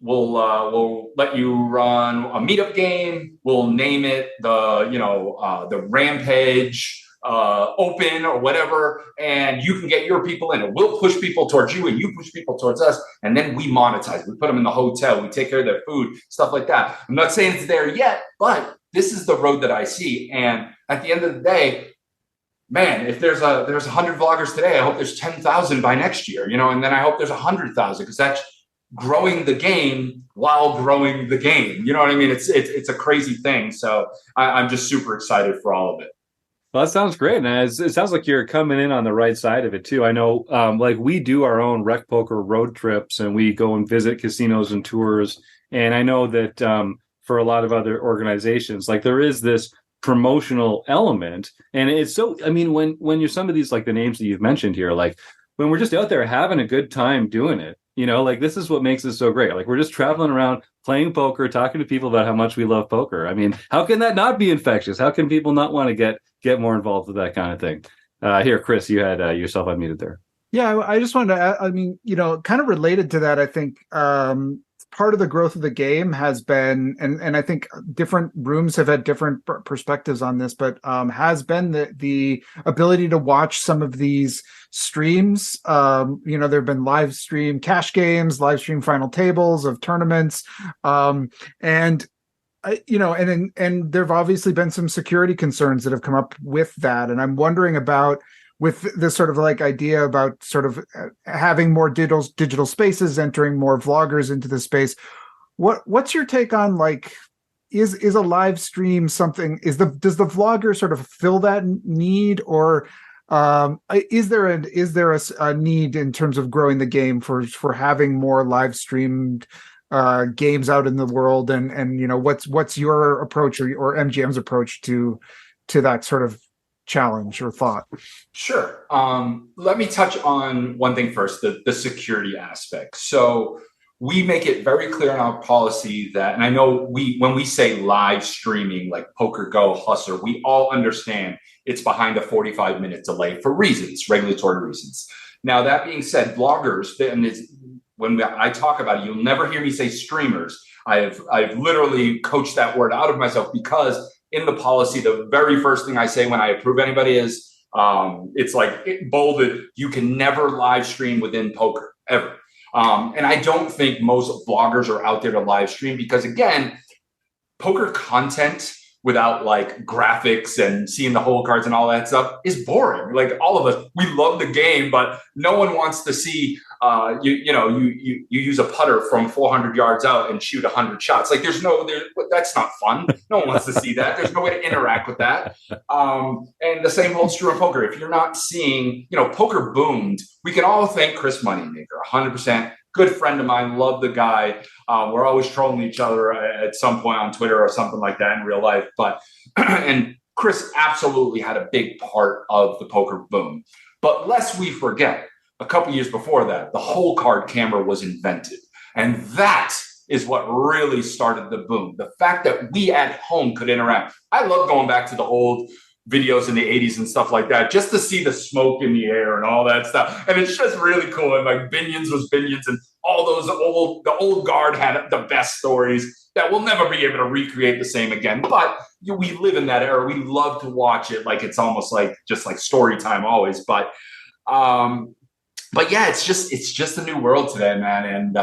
We'll let you run a meetup game. We'll name it the Rampage Open or whatever, and you can get your people in. And we'll push people towards you, and you push people towards us, and then we monetize. We put them in the hotel. We take care of their food, stuff like that. I'm not saying it's there yet, but this is the road that I see. And at the end of the day, man, if there's 100 vloggers today, I hope there's 10,000 by next year, and then I hope there's 100,000, because that's growing the game while growing the game. You know what I mean? It's a crazy thing. So I'm just super excited for all of it. Well, that sounds great. And it sounds like you're coming in on the right side of it too. I know, like we do our own RecPoker road trips, and we go and visit casinos and tours. And I know that for a lot of other organizations, like there is this promotional element. And it's so, I mean, when you're some of these, like the names that you've mentioned here, like when we're just out there having a good time doing it, like this is what makes it so great. Like we're just traveling around playing poker, talking to people about how much we love poker. I mean, how can that not be infectious? How can people not want to get more involved with that kind of thing? Here, Chris, you had yourself unmuted there. Yeah, I just wanted to add, I mean, kind of related to that, I think part of the growth of the game has been, and I think different rooms have had different perspectives on this, but has been the ability to watch some of these streams. There have been live stream cash games, live stream final tables of tournaments, and there have obviously been some security concerns that have come up with that, and I'm wondering about, with this sort of like idea about sort of having more digital spaces, entering more vloggers into the space. What's your take on, like, is a live stream something? Does the vlogger sort of fill that need, or is there a need in terms of growing the game for having more live streamed games out in the world, and what's your approach or MGM's approach to that sort of challenge or thought? Sure. Let me touch on one thing first, the security aspect. So we make it very clear in our policy that, and I know when we say live streaming, like Poker Go, Hustler, we all understand it's behind a 45-minute delay for reasons, regulatory reasons. Now, that being said, bloggers, when I talk about it, you'll never hear me say streamers. I've literally coached that word out of myself, because in the policy, the very first thing I say when I approve anybody is, it's like bolded, you can never live stream within poker, ever. And I don't think most bloggers are out there to live stream, because again, poker content without like graphics and seeing the hole cards and all that stuff is boring. Like all of us, we love the game, but no one wants to see you use a putter from 400 yards out and shoot 100 shots. Like that's not fun. No one wants to see that. There's no way to interact with that. And the same holds true in poker. If you're not seeing, poker boomed, we can all thank Chris Moneymaker, 100%. Good friend of mine, love the guy. We're always trolling each other at some point on Twitter or something like that in real life. But and Chris absolutely had a big part of the poker boom. But lest we forget, a couple years before that, the whole card camera was invented. And that is what really started the boom. The fact that we at home could interact. I love going back to the old videos in the 80s and stuff like that, just to see the smoke in the air and all that stuff. And it's just really cool. And like Binions was Binions, and all those the old guard had the best stories that we'll never be able to recreate the same again. But we live in that era. We love to watch it. Like it's almost like just like story time always. But yeah, it's just a new world today, man. And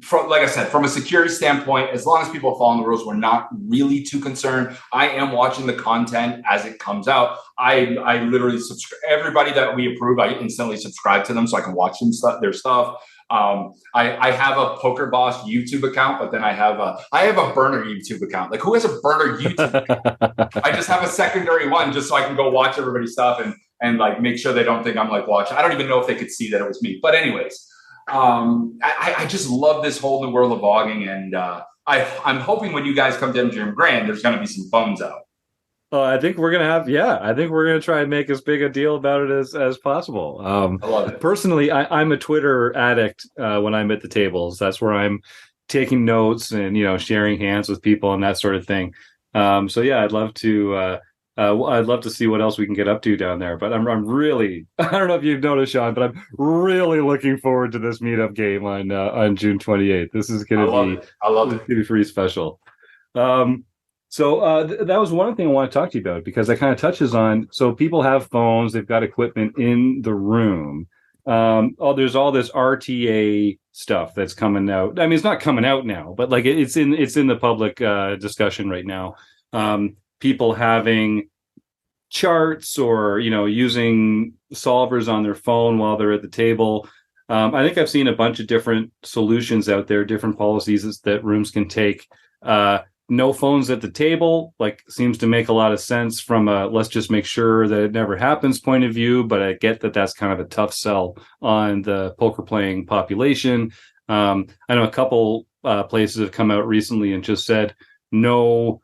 from, like I said, from a security standpoint, as long as people are following the rules, we're not really too concerned. I am watching the content as it comes out. I literally subscribe everybody that we approve. I instantly subscribe to them so I can watch their stuff. I have a Poker Boss YouTube account, but then I have a burner YouTube account. Like, who has a burner YouTube account? I just have a secondary one just so I can go watch everybody's stuff and like make sure they don't think I'm like watching. I don't even know if they could see that it was me. But anyways, I just love this whole new world of vlogging, and I'm hoping when you guys come to MGM Grand, there's going to be some phones out. I think we're gonna try and make as big a deal about it as possible. I love it. Personally, I'm a Twitter addict. When I'm at the tables, that's where I'm taking notes and sharing hands with people and that sort of thing. So yeah, I'd love to I'd love to see what else we can get up to down there. But I'm really, I don't know if you've noticed, Sean, but I'm really looking forward to this meetup game on June 28th. This is going to be, I love it. It's going to be pretty special. That was one thing I want to talk to you about, because that kind of touches on, so people have phones, they've got equipment in the room. There's all this RTA stuff that's coming out. I mean, it's not coming out now, but like it's in the public discussion right now. People having charts or, using solvers on their phone while they're at the table. I think I've seen a bunch of different solutions out there, different policies that rooms can take. No phones at the table, like, seems to make a lot of sense from a let's just make sure that it never happens point of view. But I get that that's kind of a tough sell on the poker playing population. I know a couple places have come out recently and just said no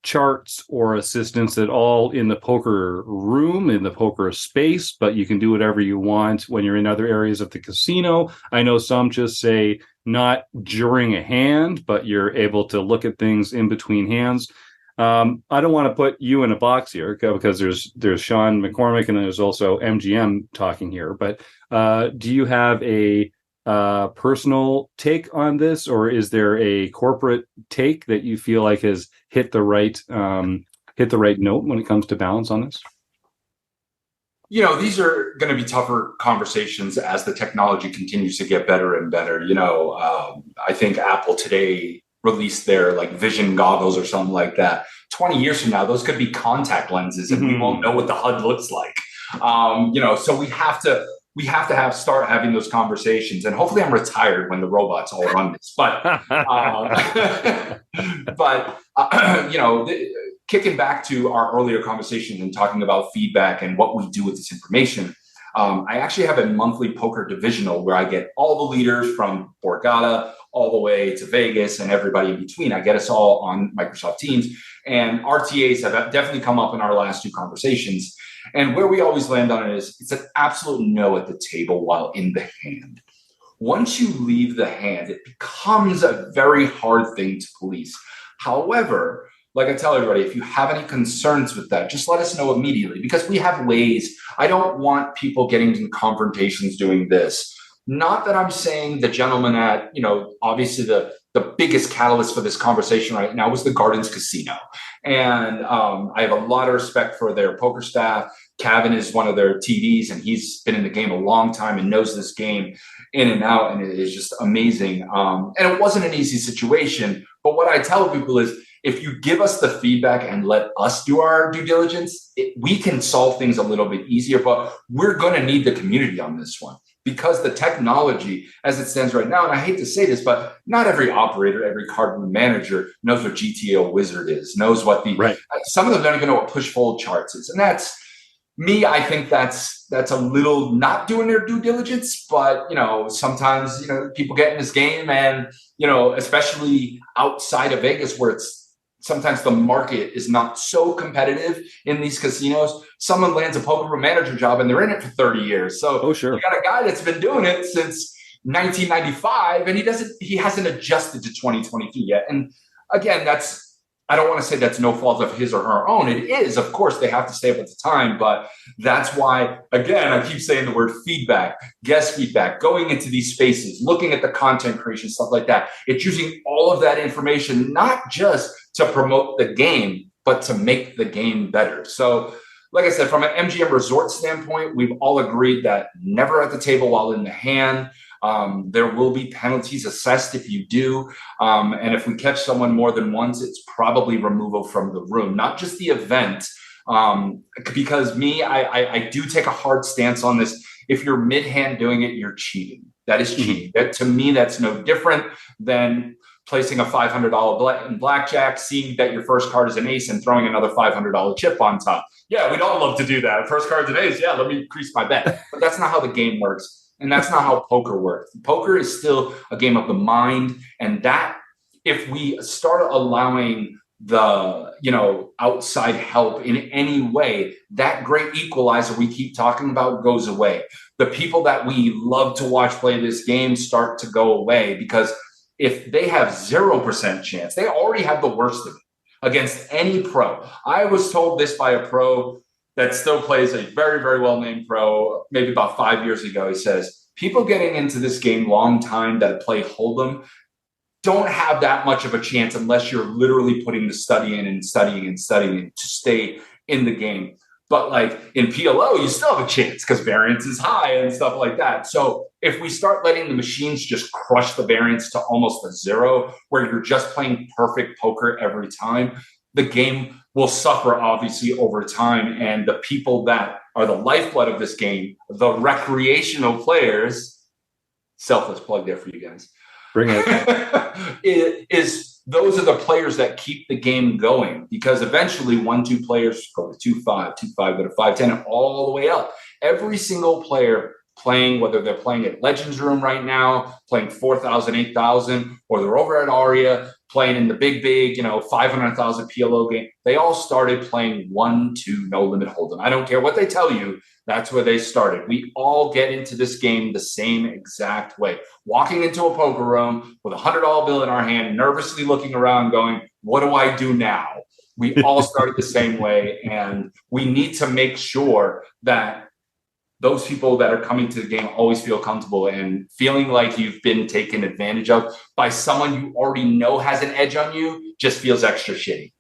charts or assistance at all in the poker room, in the poker space, but you can do whatever you want when you're in other areas of the casino. I know some just say not during a hand, but you're able to look at things in between hands. I don't want to put you in a box here, because there's Sean McCormack and there's also MGM talking here, but do you have a personal take on this, or is there a corporate take that you feel like has hit the right note when it comes to balance on this? These are going to be tougher conversations as the technology continues to get better and better. I think Apple today released their vision goggles or something like that. 20 years from now, those could be contact lenses, and we won't know what the HUD looks like. So we have to start having those conversations, and hopefully I'm retired when the robots all run this. But kicking back to our earlier conversation and talking about feedback and what we do with this information, I actually have a monthly poker divisional where I get all the leaders from Borgata all the way to Vegas and everybody in between. I get us all on Microsoft Teams, and RTAs have definitely come up in our last two conversations. And where we always land on it is it's an absolute no at the table while in the hand. Once you leave the hand, it becomes a very hard thing to police. However, like I tell everybody, if you have any concerns with that, just let us know immediately, because we have ways. I don't want people getting into confrontations doing this. Not that I'm saying the gentleman at, obviously the biggest catalyst for this conversation right now was the Gardens Casino. And I have a lot of respect for their poker staff. Kevin is one of their TDs, and he's been in the game a long time and knows this game in and out, and it is just amazing. And it wasn't an easy situation. But what I tell people is, if you give us the feedback and let us do our due diligence, we can solve things a little bit easier. But we're going to need the community on this one, because the technology as it stands right now, and I hate to say this, but not every operator, every card room manager knows what GTO Wizard is, knows what some of them don't even know what push fold charts is. And that's me. I think that's a little not doing their due diligence, but sometimes, people get in this game, and, especially outside of Vegas, where it's sometimes the market is not so competitive in these casinos. Someone lands a poker room manager job and they're in it for 30 years. So sure. You got a guy that's been doing it since 1995, and he hasn't adjusted to 2022 yet. And again, I don't want to say that's no fault of his or her own. It is, of course, they have to stay up at the time, but that's why, again, I keep saying the word feedback, guest feedback, going into these spaces, looking at the content creation, stuff like that. It's using all of that information, not just to promote the game, but to make the game better. So, like I said, from an MGM Resorts standpoint, we've all agreed that never at the table while in the hand. There will be penalties assessed if you do. And if we catch someone more than once, it's probably removal from the room, not just the event. Because I do take a hard stance on this. If you're mid-hand doing it, you're cheating. That is cheating. That, to me, that's no different than placing a $500 in blackjack, seeing that your first card is an ace, and throwing another $500 chip on top. Yeah, we'd all love to do that. First card's an ace. Yeah, let me increase my bet. But that's not how the game works. And that's not how poker works. Poker is still a game of the mind. And that, if we start allowing the, outside help in any way, that great equalizer we keep talking about goes away. The people that we love to watch play this game start to go away, because if they have 0% chance, they already have the worst of it. against any pro. I was told this by a pro that still plays, a very, very well-named pro, maybe about 5 years ago. He says, people getting into this game long time that play Hold'em don't have that much of a chance unless you're literally putting the study in and studying and studying to stay in the game. But like in PLO, you still have a chance because variance is high and stuff like that. So if we start letting the machines just crush the variance to almost a zero, where you're just playing perfect poker every time, the game will suffer obviously over time. And the people that are the lifeblood of this game, the recreational players, selfless plug there for you guys. Bring it. Those are the players that keep the game going, because eventually 1-2 players go to 2-5, 2-5 go to 5-10, all the way up. Every single player playing, whether they're playing at Legends Room right now, playing 4,000, 8,000, or they're over at Aria playing in the big, 500,000 PLO game, they all started playing 1-2 no limit Hold'em. I don't care what they tell you. That's where they started. We all get into this game the same exact way. Walking into a poker room with a $100 bill in our hand, nervously looking around going, what do I do now? We all started the same way. And we need to make sure that those people that are coming to the game always feel comfortable, and feeling like you've been taken advantage of by someone you already know has an edge on you just feels extra shitty.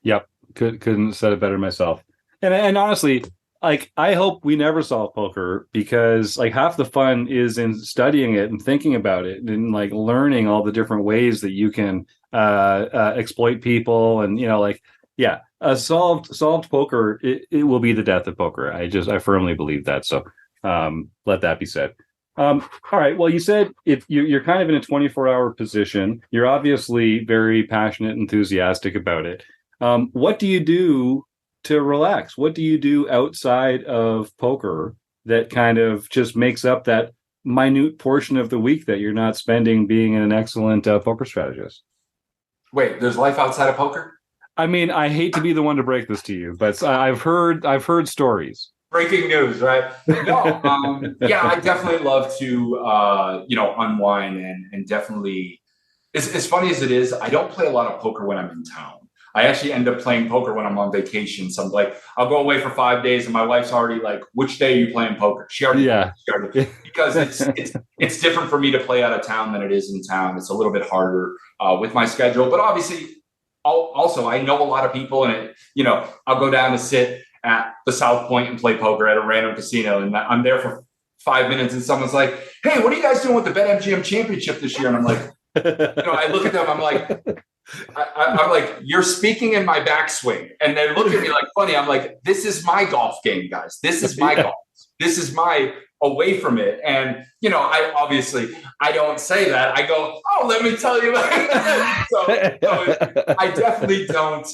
Yep. Couldn't have said it better myself. And honestly, like, I hope we never solve poker, because like half the fun is in studying it and thinking about it and like learning all the different ways that you can exploit people. And, solved poker, it will be the death of poker. I firmly believe that. So let that be said. All right. Well, you said if you're kind of in a 24-hour position, you're obviously very passionate, enthusiastic about it. What do you do to relax? What do you do outside of poker that kind of just makes up that minute portion of the week that you're not spending being an excellent poker strategist? Wait, there's life outside of poker? I mean, I hate to be the one to break this to you, but I've heard stories. Breaking news, right? No, I definitely love to, unwind and definitely. As funny as it is, I don't play a lot of poker when I'm in town. I actually end up playing poker when I'm on vacation. So I'm like, I'll go away for 5 days, and my wife's already like, "Which day are you playing poker?" She already started, because it's different for me to play out of town than it is in town. It's a little bit harder with my schedule, but obviously, also I know a lot of people, and I'll go down to sit at the South Point and play poker at a random casino, and I'm there for 5 minutes, and someone's like, "Hey, what are you guys doing with the BetMGM Championship this year?" And I'm like, I look at them, I'm like. I'm like, you're speaking in my backswing. And they look at me like funny. I'm like, this is my golf game, guys. This is my golf. This is my away from it. And, I don't say that. I go, oh, let me tell you. so I definitely don't,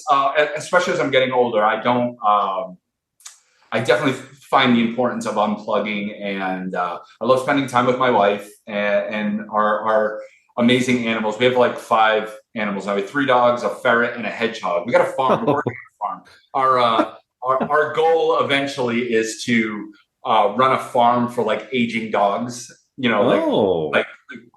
especially as I'm getting older, I don't, I definitely find the importance of unplugging. And I love spending time with my wife and our amazing animals. We have like 5 animals now. We have 3 dogs, a ferret, and a hedgehog. We got a farm. We're working on a farm. Our goal eventually is to run a farm for like aging dogs. Like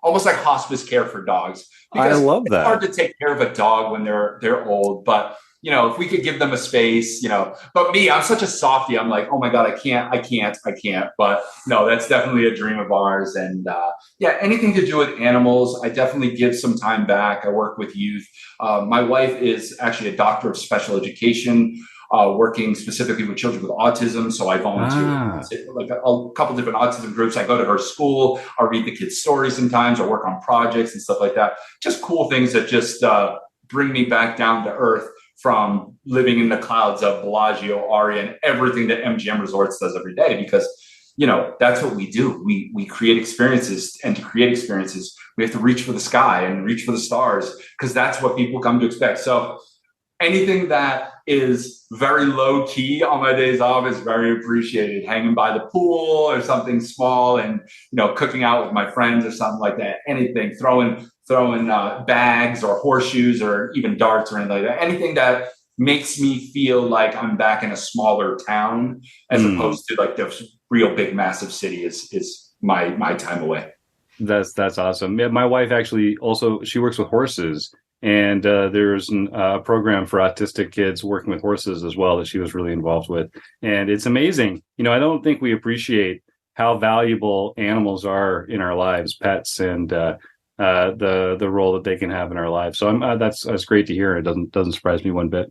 almost like hospice care for dogs. Because I love that. It's hard to take care of a dog when they're old, but if we could give them a space, but me, I'm such a softie. I'm like, oh my God, I can't. But no, that's definitely a dream of ours. And anything to do with animals, I definitely give some time back. I work with youth. My wife is actually a doctor of special education, working specifically with children with autism. So I volunteer like a couple different autism groups. I go to her school. I read the kids' stories sometimes. I work on projects and stuff like that. Just cool things that just bring me back down to earth from living in the clouds of Bellagio, Aria, and everything that MGM Resorts does every day, because, that's what we do. We create experiences, and to create experiences, we have to reach for the sky and reach for the stars, because that's what people come to expect. So anything that is very low key on my days off is very appreciated. Hanging by the pool or something small, and, cooking out with my friends or something like that. Anything, throwing bags or horseshoes or even darts or anything like that. Anything that makes me feel like I'm back in a smaller town as opposed to like the real big, massive city is my time away. That's awesome. Yeah, my wife actually she works with horses, And there's a program for autistic kids working with horses as well that she was really involved with. And it's amazing. I don't think we appreciate how valuable animals are in our lives, pets, and the role that they can have in our lives. So that's great to hear. It doesn't surprise me one bit.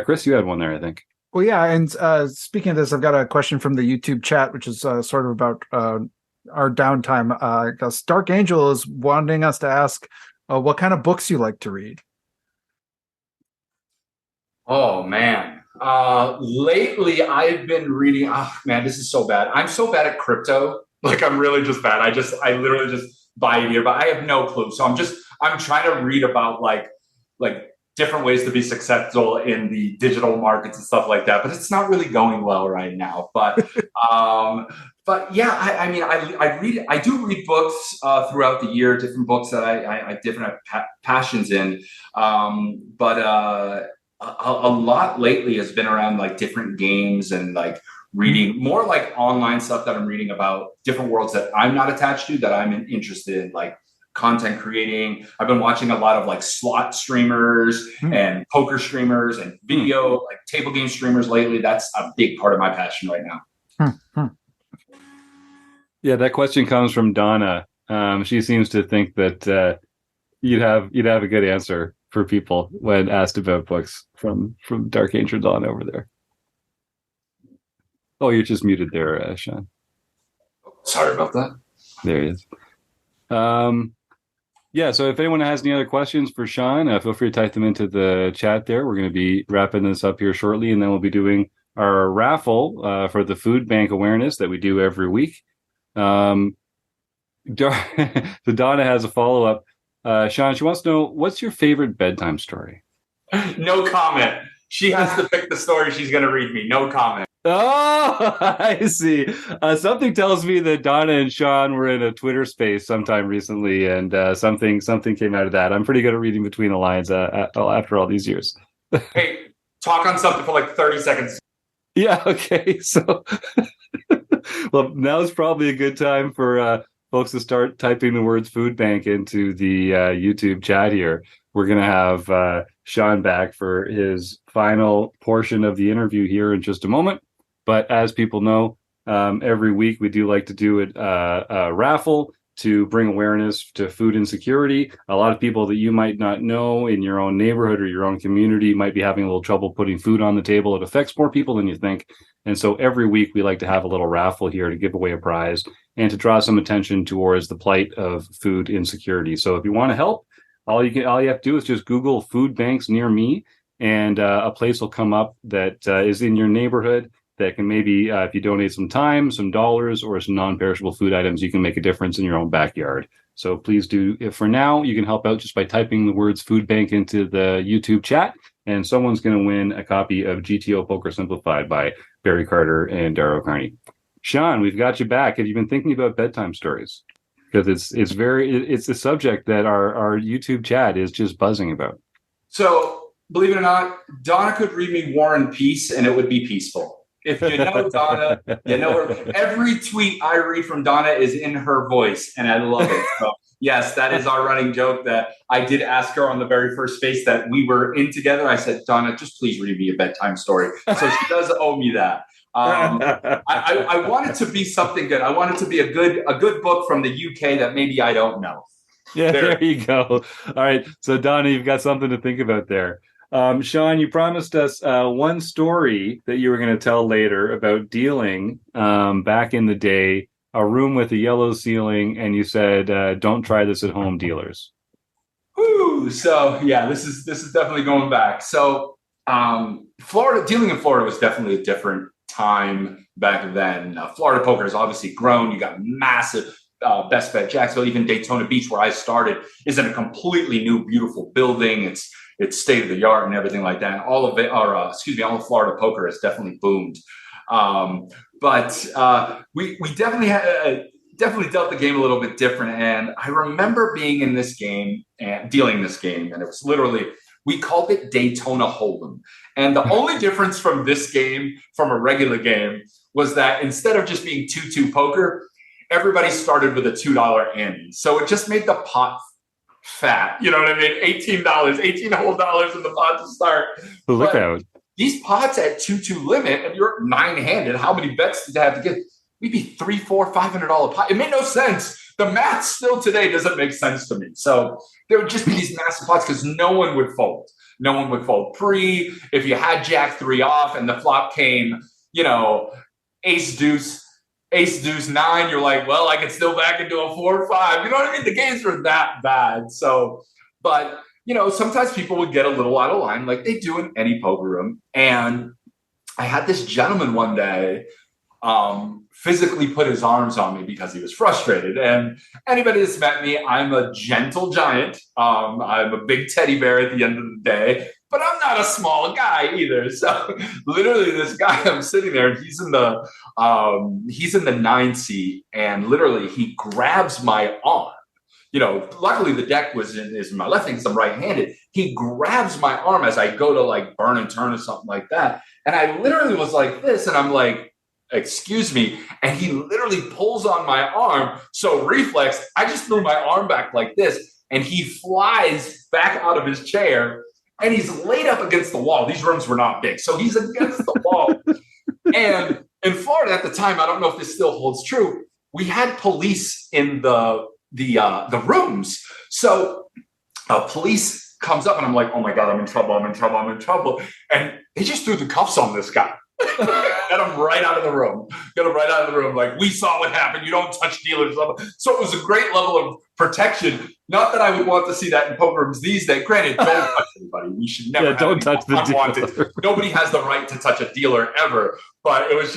Chris, you had one there, I think. Well, yeah. And speaking of this, I've got a question from the YouTube chat, which is sort of about our downtime. I guess Dark Angel is wanting us to ask what kind of books you like to read. Oh, man. Lately, I've been reading. Oh, man, this is so bad. I'm so bad at crypto. Like, I'm really just bad. I literally just buy it here, but I have no clue. So I'm trying to read about like different ways to be successful in the digital markets and stuff like that. But it's not really going well right now. But yeah, I do read books throughout the year, different books that I different passions in. But a lot lately has been around like different games and like reading more like online stuff that I'm reading about different worlds that I'm not attached to, that I'm interested in, like content creating. I've been watching a lot of like slot streamers and poker streamers and video, like table game streamers lately. That's a big part of my passion right now. Yeah, that question comes from Donna. She seems to think that you'd have a good answer for people when asked about books from Dark Angel Dawn over there. Oh, you're just muted there, Sean. Sorry about that. There he is. Yeah, so if anyone has any other questions for Sean, feel free to type them into the chat there. We're going to be wrapping this up here shortly, and then we'll be doing our raffle for the food bank awareness that we do every week. So Donna has a follow-up. Sean, she wants to know, what's your favorite bedtime story? No comment. She has to pick the story she's going to read me. No comment. Oh, I see. Something tells me that Donna and Sean were in a Twitter space sometime recently, and something came out of that. I'm pretty good at reading between the lines after all these years. Hey, talk on something for like 30 seconds. Yeah, okay. So, well, now's probably a good time for folks to start typing the words food bank into the YouTube chat here. We're going to have Sean back for his final portion of the interview here in just a moment. But as people know, every week we do like to do a raffle to bring awareness to food insecurity. A lot of people that you might not know in your own neighborhood or your own community might be having a little trouble putting food on the table. It affects more people than you think. And so every week we like to have a little raffle here to give away a prize and to draw some attention towards the plight of food insecurity. So if you want to help, all you have to do is just Google food banks near me, and a place will come up that is in your neighborhood that can maybe, if you donate some time, some dollars, or some non-perishable food items, you can make a difference in your own backyard. So please do. If for now, you can help out just by typing the words food bank into the YouTube chat, and someone's going to win a copy of GTO Poker Simplified by Barry Carter and Darrow Carney. Sean, we've got you back. Have you been thinking about bedtime stories? Because it's a subject that our YouTube chat is just buzzing about. So, believe it or not, Donna could read me War and Peace, and it would be peaceful. If you know Donna, you know her. Every tweet I read from Donna is in her voice, and I love it. So, yes, that is our running joke that I did ask her on the very first space that we were in together. I said, Donna, just please read me a bedtime story. So she does owe me that. I want it to be something good. I want it to be a good book from the UK that maybe I don't know. Yeah, there you go. All right. So, Donna, you've got something to think about there. Sean, you promised us one story that you were going to tell later about dealing back in the day, a room with a yellow ceiling, and you said, don't try this at home, dealers. Woo! So, yeah, this is definitely going back. So, Florida, dealing in Florida was definitely a different time back then. Florida poker has obviously grown. You got massive Best Bet Jacksonville, even Daytona Beach, where I started, is in a completely new, beautiful building. It's state of the art and everything like that. And all of Florida poker has definitely boomed. But we definitely dealt the game a little bit different. And I remember being in this game and dealing this game, and it was literally, we called it Daytona Hold'em. And the only difference from this game from a regular game was that instead of just being 2-2 poker, everybody started with a $2 ante. So it just made the pot fat. You know what I mean? $18, 18 whole dollars in the pot to start. Look out. These pots at 2-2 limit, and you're 9-handed. How many bets did they have to get? We'd be $300, $400, $500 pot. It made no sense. The math still today doesn't make sense to me. So there would just be these massive pots because no one would fold. No one would fold pre. If you had Jack 3 off and the flop came, ace deuce 9, you're like, well, I could still back into a 4 or 5. You know what I mean? The games were that bad. So, but sometimes people would get a little out of line like they do in any poker room. And I had this gentleman one day physically put his arms on me because he was frustrated. And anybody that's met me, I'm a gentle giant. I'm a big teddy bear at the end of the day, but I'm not a small guy either. So literally this guy, I'm sitting there and he's in the 9 seat, and literally he grabs my arm. Luckily the deck is in my left hand because I'm right-handed. He grabs my arm as I go to like burn and turn or something like that. And I literally was like this, and I'm like, excuse me. And he literally pulls on my arm. So reflex, I just threw my arm back like this, and he flies back out of his chair, and he's laid up against the wall. These rooms were not big. So he's against the wall. And in Florida at the time, I don't know if this still holds true, we had police in the rooms. So police comes up, and I'm like, oh my God, I'm in trouble. And they just threw the cuffs on this guy. Got him right out of the room. Like, we saw what happened. You don't touch dealers. So it was a great level of protection. Not that I would want to see that in poker rooms these days. Granted, don't touch anybody. We should never. Don't touch the dealer. Nobody has the right to touch a dealer ever. But it was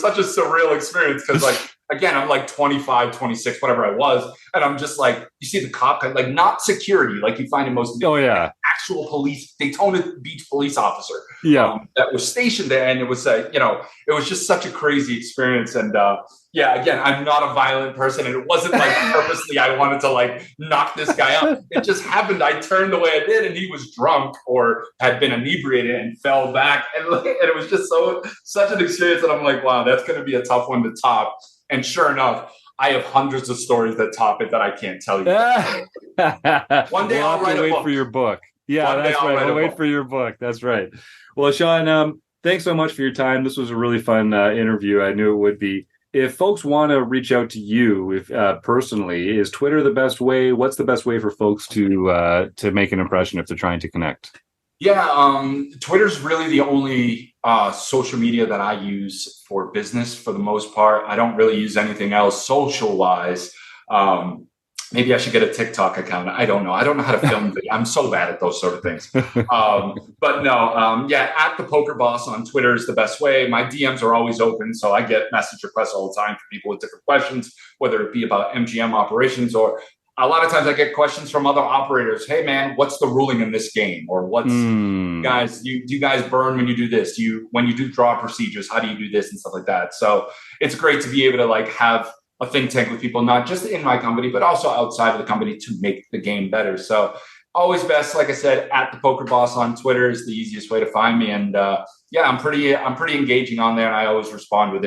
such a surreal experience because, like, again, I'm like 25, 26, whatever I was. And I'm just like, you see the cop, like, not security, like you find in most actual police, Daytona Beach police officer that was stationed there. And it was, it was just such a crazy experience. And again, I'm not a violent person. And it wasn't like purposely I wanted to like knock this guy out. It just happened. I turned the way I did, and he was drunk or had been inebriated and fell back. And it was just such an experience that I'm like, wow, that's going to be a tough one to top. And sure enough, I have hundreds of stories that top it that I can't tell you. One day I'll write a book. For your book. Yeah, that's right. I'll wait for your book. That's right. Well, Sean, thanks so much for your time. This was a really fun interview. I knew it would be. If folks want to reach out to you, personally, is Twitter the best way? What's the best way for folks to make an impression if they're trying to connect? Yeah, Twitter's really the only social media that I use for business for the most part. I don't really use anything else social-wise. Maybe I should get a TikTok account. I don't know. I don't know how to film video. I'm so bad at those sort of things. But no, at the Poker Boss on Twitter is the best way. My DMs are always open, so I get message requests all the time from people with different questions, whether it be about MGM operations or a lot of times I get questions from other operators. Hey man, what's the ruling in this game? Or what's do you guys burn when you do this? When you do draw procedures, how do you do this and stuff like that? So it's great to be able to like have a think tank with people, not just in my company, but also outside of the company to make the game better. So always best, like I said, at the Poker Boss on Twitter is the easiest way to find me. And I'm pretty engaging on there, and I always respond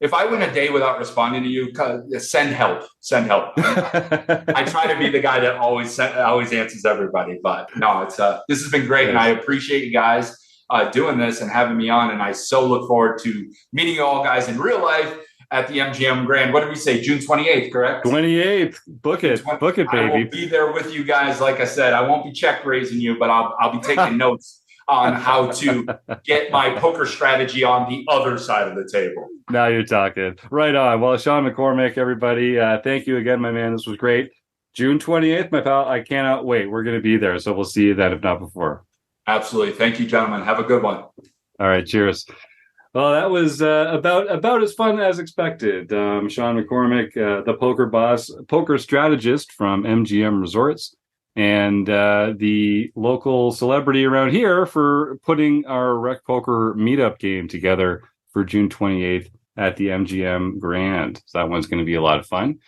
if I win a day without responding to you, send help. I try to be the guy that always answers everybody, but no, this has been great. And I appreciate you guys doing this and having me on. And I so look forward to meeting you all guys in real life at the MGM Grand. What did we say? June 28th, correct? 28th. Book it, baby. I will be there with you guys. Like I said, I won't be check raising you, but I'll be taking notes on how to get my poker strategy on the other side of the table. Now you're talking. Right on. Well, Sean McCormack, everybody, thank you again, my man. This was great. June 28th, my pal. I cannot wait. We're going to be there, so we'll see you then, if not before. Absolutely. Thank you, gentlemen. Have a good one. All right. Cheers. Well, that was about as fun as expected. Sean McCormack, the Poker Boss, poker strategist from MGM Resorts, and the local celebrity around here for putting our RecPoker meetup game together for June 28th at the MGM Grand. So that one's going to be a lot of fun.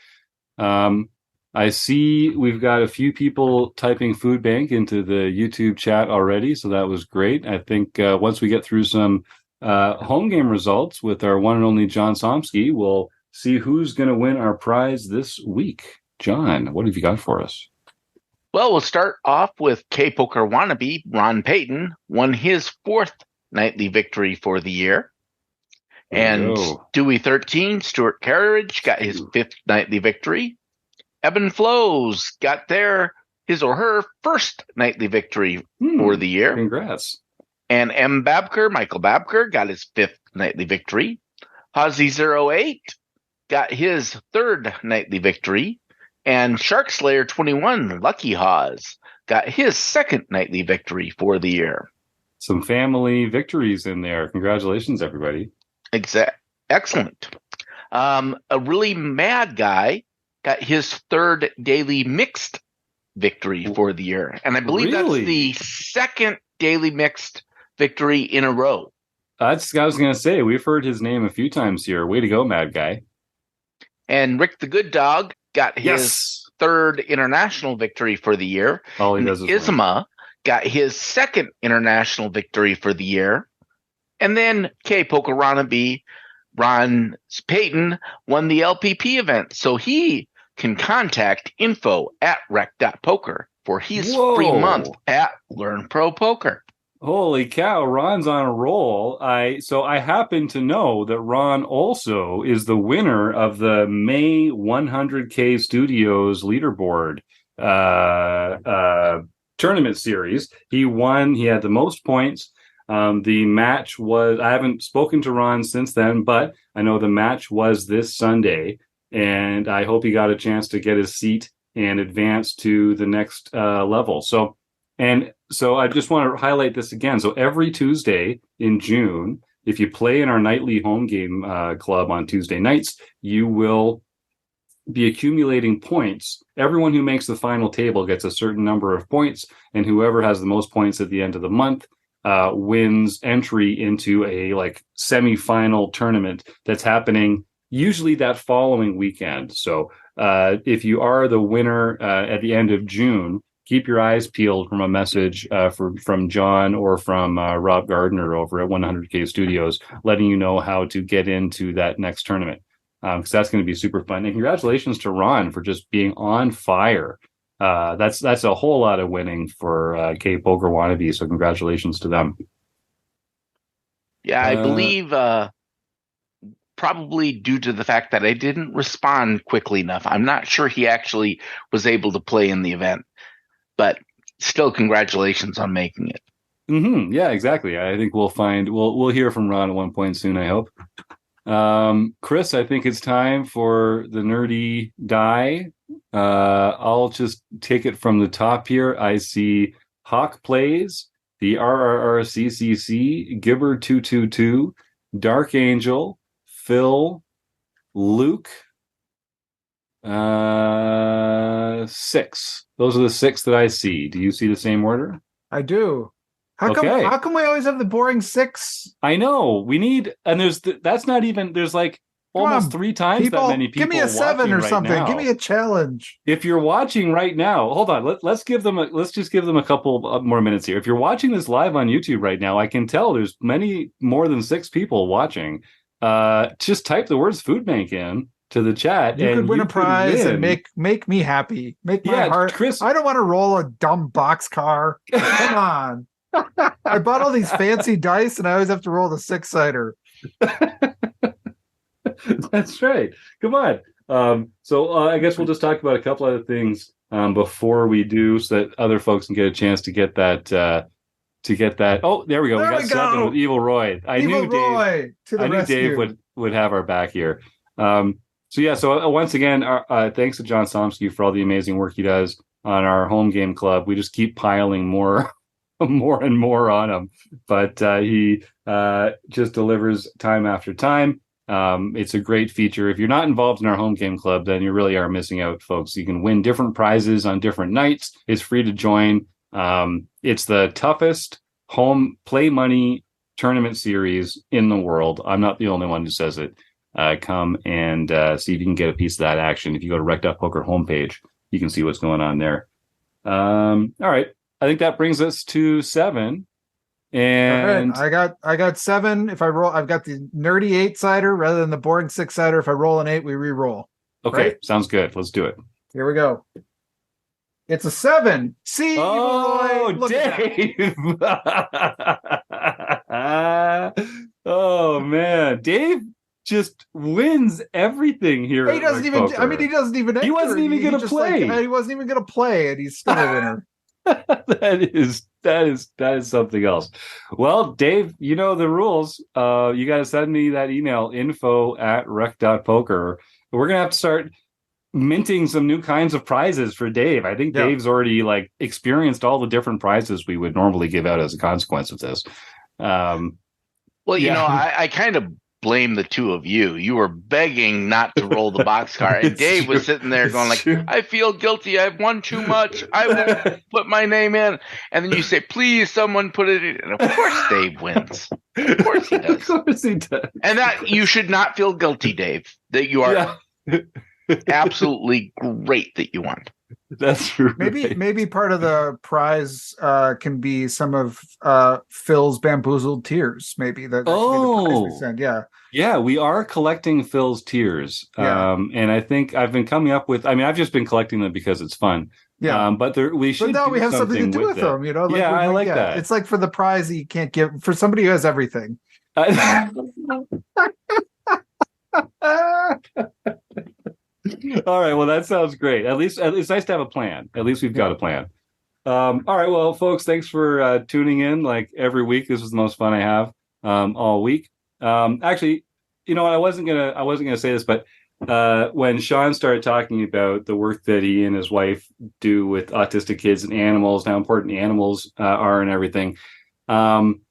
I see we've got a few people typing food bank into the YouTube chat already, so that was great. I think once we get through some home game results with our one and only John Somsky, we'll see who's going to win our prize this week. John, what have you got for us? Well, we'll start off with K-Poker wannabe Ron Payton won his 4th nightly victory for the year. And Stewie 13, Stuart Carriage, got his 5th nightly victory. Eben Flows got his or her 1st nightly victory for the year. Congrats. And Michael Babker, got his 5th nightly victory. Hazy 08 got his 3rd nightly victory. And Shark Slayer 21, Lucky Haas, got his 2nd nightly victory for the year. Some family victories in there. Congratulations, everybody. Excellent. A really mad guy got his 3rd daily mixed victory for the year. And I believe that's the 2nd daily mixed victory in a row. I was going to say, we've heard his name a few times here. Way to go, mad guy. And Rick the Good Dog got his 3rd international victory for the year. All he does is Isma got his 2nd international victory for the year. And then K-Poker wannabe Ron Payton won the LPP event. So he can contact info@rec.poker for his free month at Learn Pro Poker. Holy cow, Ron's on a roll. So I happen to know that Ron also is the winner of the May 100K Studios leaderboard tournament series. He won. He had the most points. The match was, I haven't spoken to Ron since then, but I know the match was this Sunday, and I hope he got a chance to get his seat and advance to the next level. So I just want to highlight this again. So every Tuesday in June, if you play in our nightly home game club on Tuesday nights, you will be accumulating points. Everyone who makes the final table gets a certain number of points, and whoever has the most points at the end of the month wins entry into a semi-final tournament that's happening usually that following weekend. So if you are the winner at the end of June, keep your eyes peeled from a message from John or from Rob Gardner over at 100K Studios, letting you know how to get into that next tournament. Because that's going to be super fun. And congratulations to Ron for just being on fire. That's a whole lot of winning for K-Poker wannabe. So congratulations to them. Yeah, I believe probably due to the fact that I didn't respond quickly enough. I'm not sure he actually was able to play in the event. But still, congratulations on making it. Mm-hmm. Yeah, exactly. I think we'll hear from Ron at one point soon, I hope. Chris, I think it's time for the nerdy die. I'll just take it from the top here. I see Hawk Plays, the RRRCCC, Gibber 222, Dark Angel, Phil, Luke, 6. Those are the 6 that I see. Do you see the same order? I do. How come we always have the boring 6? I know. We need, and that's not even, there's almost 3 times that many people. Give me a 7 or something. Now. Give me a challenge. If you're watching right now, hold on. Let's just give them a couple more minutes here. If you're watching this live on YouTube right now, I can tell there's more than 6 people watching. Just type the words Food Bank in to the chat. You could win a prize and make me happy. Make my heart. Chris, I don't want to roll a dumb boxcar. Come on. I bought all these fancy dice and I always have to roll the 6-sider. That's right. Come on. So I guess we'll just talk about a couple other things before we do, so that other folks can get a chance to get that. Oh, there we go. We got 7 with Evil Roy. I knew Dave would have our back here. So once again, thanks to John Somsky for all the amazing work he does on our home game club. We just keep piling more and more on him, but he just delivers time after time. It's a great feature. If you're not involved in our home game club, then you really are missing out, folks. You can win different prizes on different nights. It's free to join. It's the toughest home play money tournament series in the world. I'm not the only one who says it. Come and see if you can get a piece of that action. If you go to Rec.Poker homepage, you can see what's going on there. All right. I think that brings us to 7. And I got 7. If I roll, I've got the nerdy 8-sider rather than the boring 6-sider. If I roll an 8, we re-roll. Okay, right? Sounds good. Let's do it. Here we go. It's a 7. See, Oh, Roy, look at Dave! Oh man, Dave just wins everything here. that. He at doesn't even. RecPoker. I mean, he doesn't even. He wasn't even going to just, play. he wasn't even going to play, and he's still a winner. that is something else. Well, Dave, you know the rules. You got to send me that email, info@rec.poker. We're gonna have to start minting some new kinds of prizes for Dave. I think Dave's already like experienced all the different prizes we would normally give out as a consequence of this. Well, you know, I kind of blame the two of you. You were begging not to roll the boxcar, and Dave was sitting there going like, I feel guilty. I've won too much. I won't put my name in. And then you say, please, someone put it in. And of course Dave wins. Of course he does. Of course he does. And that you should not feel guilty, Dave, that you are absolutely great that you won. That's true. Maybe part of the prize can be some of Phil's bamboozled tears. Maybe that should be the prize we send. Yeah, we are collecting Phil's tears. And I think I've been coming up with. I mean, I've just been collecting them because it's fun. Yeah, but we should. But now we have something to do with it. them. You know. Like, I like that. It's like for the prize that you can't give for somebody who has everything. All right. Well, that sounds great. At least it's nice to have a plan. At least we've got a plan. All right. Well, folks, thanks for tuning in. Like every week, this is the most fun I have all week. Actually, you know what? I wasn't gonna say this, but when Sean started talking about the work that he and his wife do with autistic kids and animals, how important the animals are and everything, I'm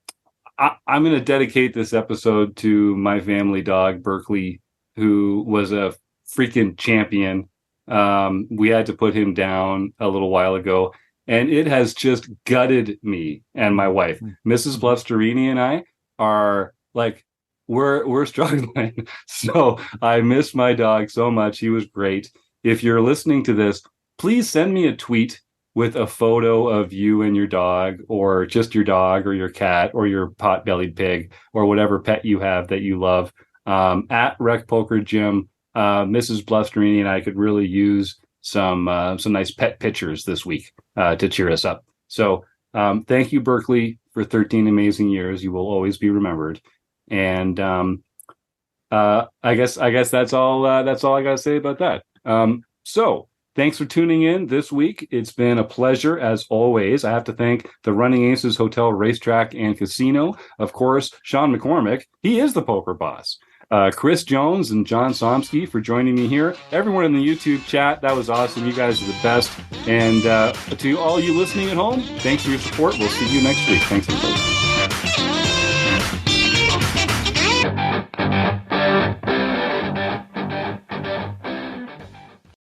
going to dedicate this episode to my family dog, Berkeley, who was a freaking champion. We had to put him down a little while ago, and it has just gutted me and my wife. Mrs. Blusterini and I are like, we're struggling. So I miss my dog so much. He was great. If you're listening to this, please send me a tweet with a photo of you and your dog, or just your dog or your cat or your pot-bellied pig or whatever pet you have that you love, at RecPoker Jim. Mrs. Blusterini and I could really use some nice pet pictures this week to cheer us up. So thank you, Berkeley, for 13 amazing years. You will always be remembered. And I guess that's all I got to say about that. So thanks for tuning in this week. It's been a pleasure as always. I have to thank the Running Aces Hotel, Racetrack, and Casino. Of course, Sean McCormack. He is the poker boss. Chris Jones and John Somsky for joining me here. Everyone in the YouTube chat, that was awesome. You guys are the best. And to all you listening at home, thanks for your support. We'll see you next week. Thanks, everybody.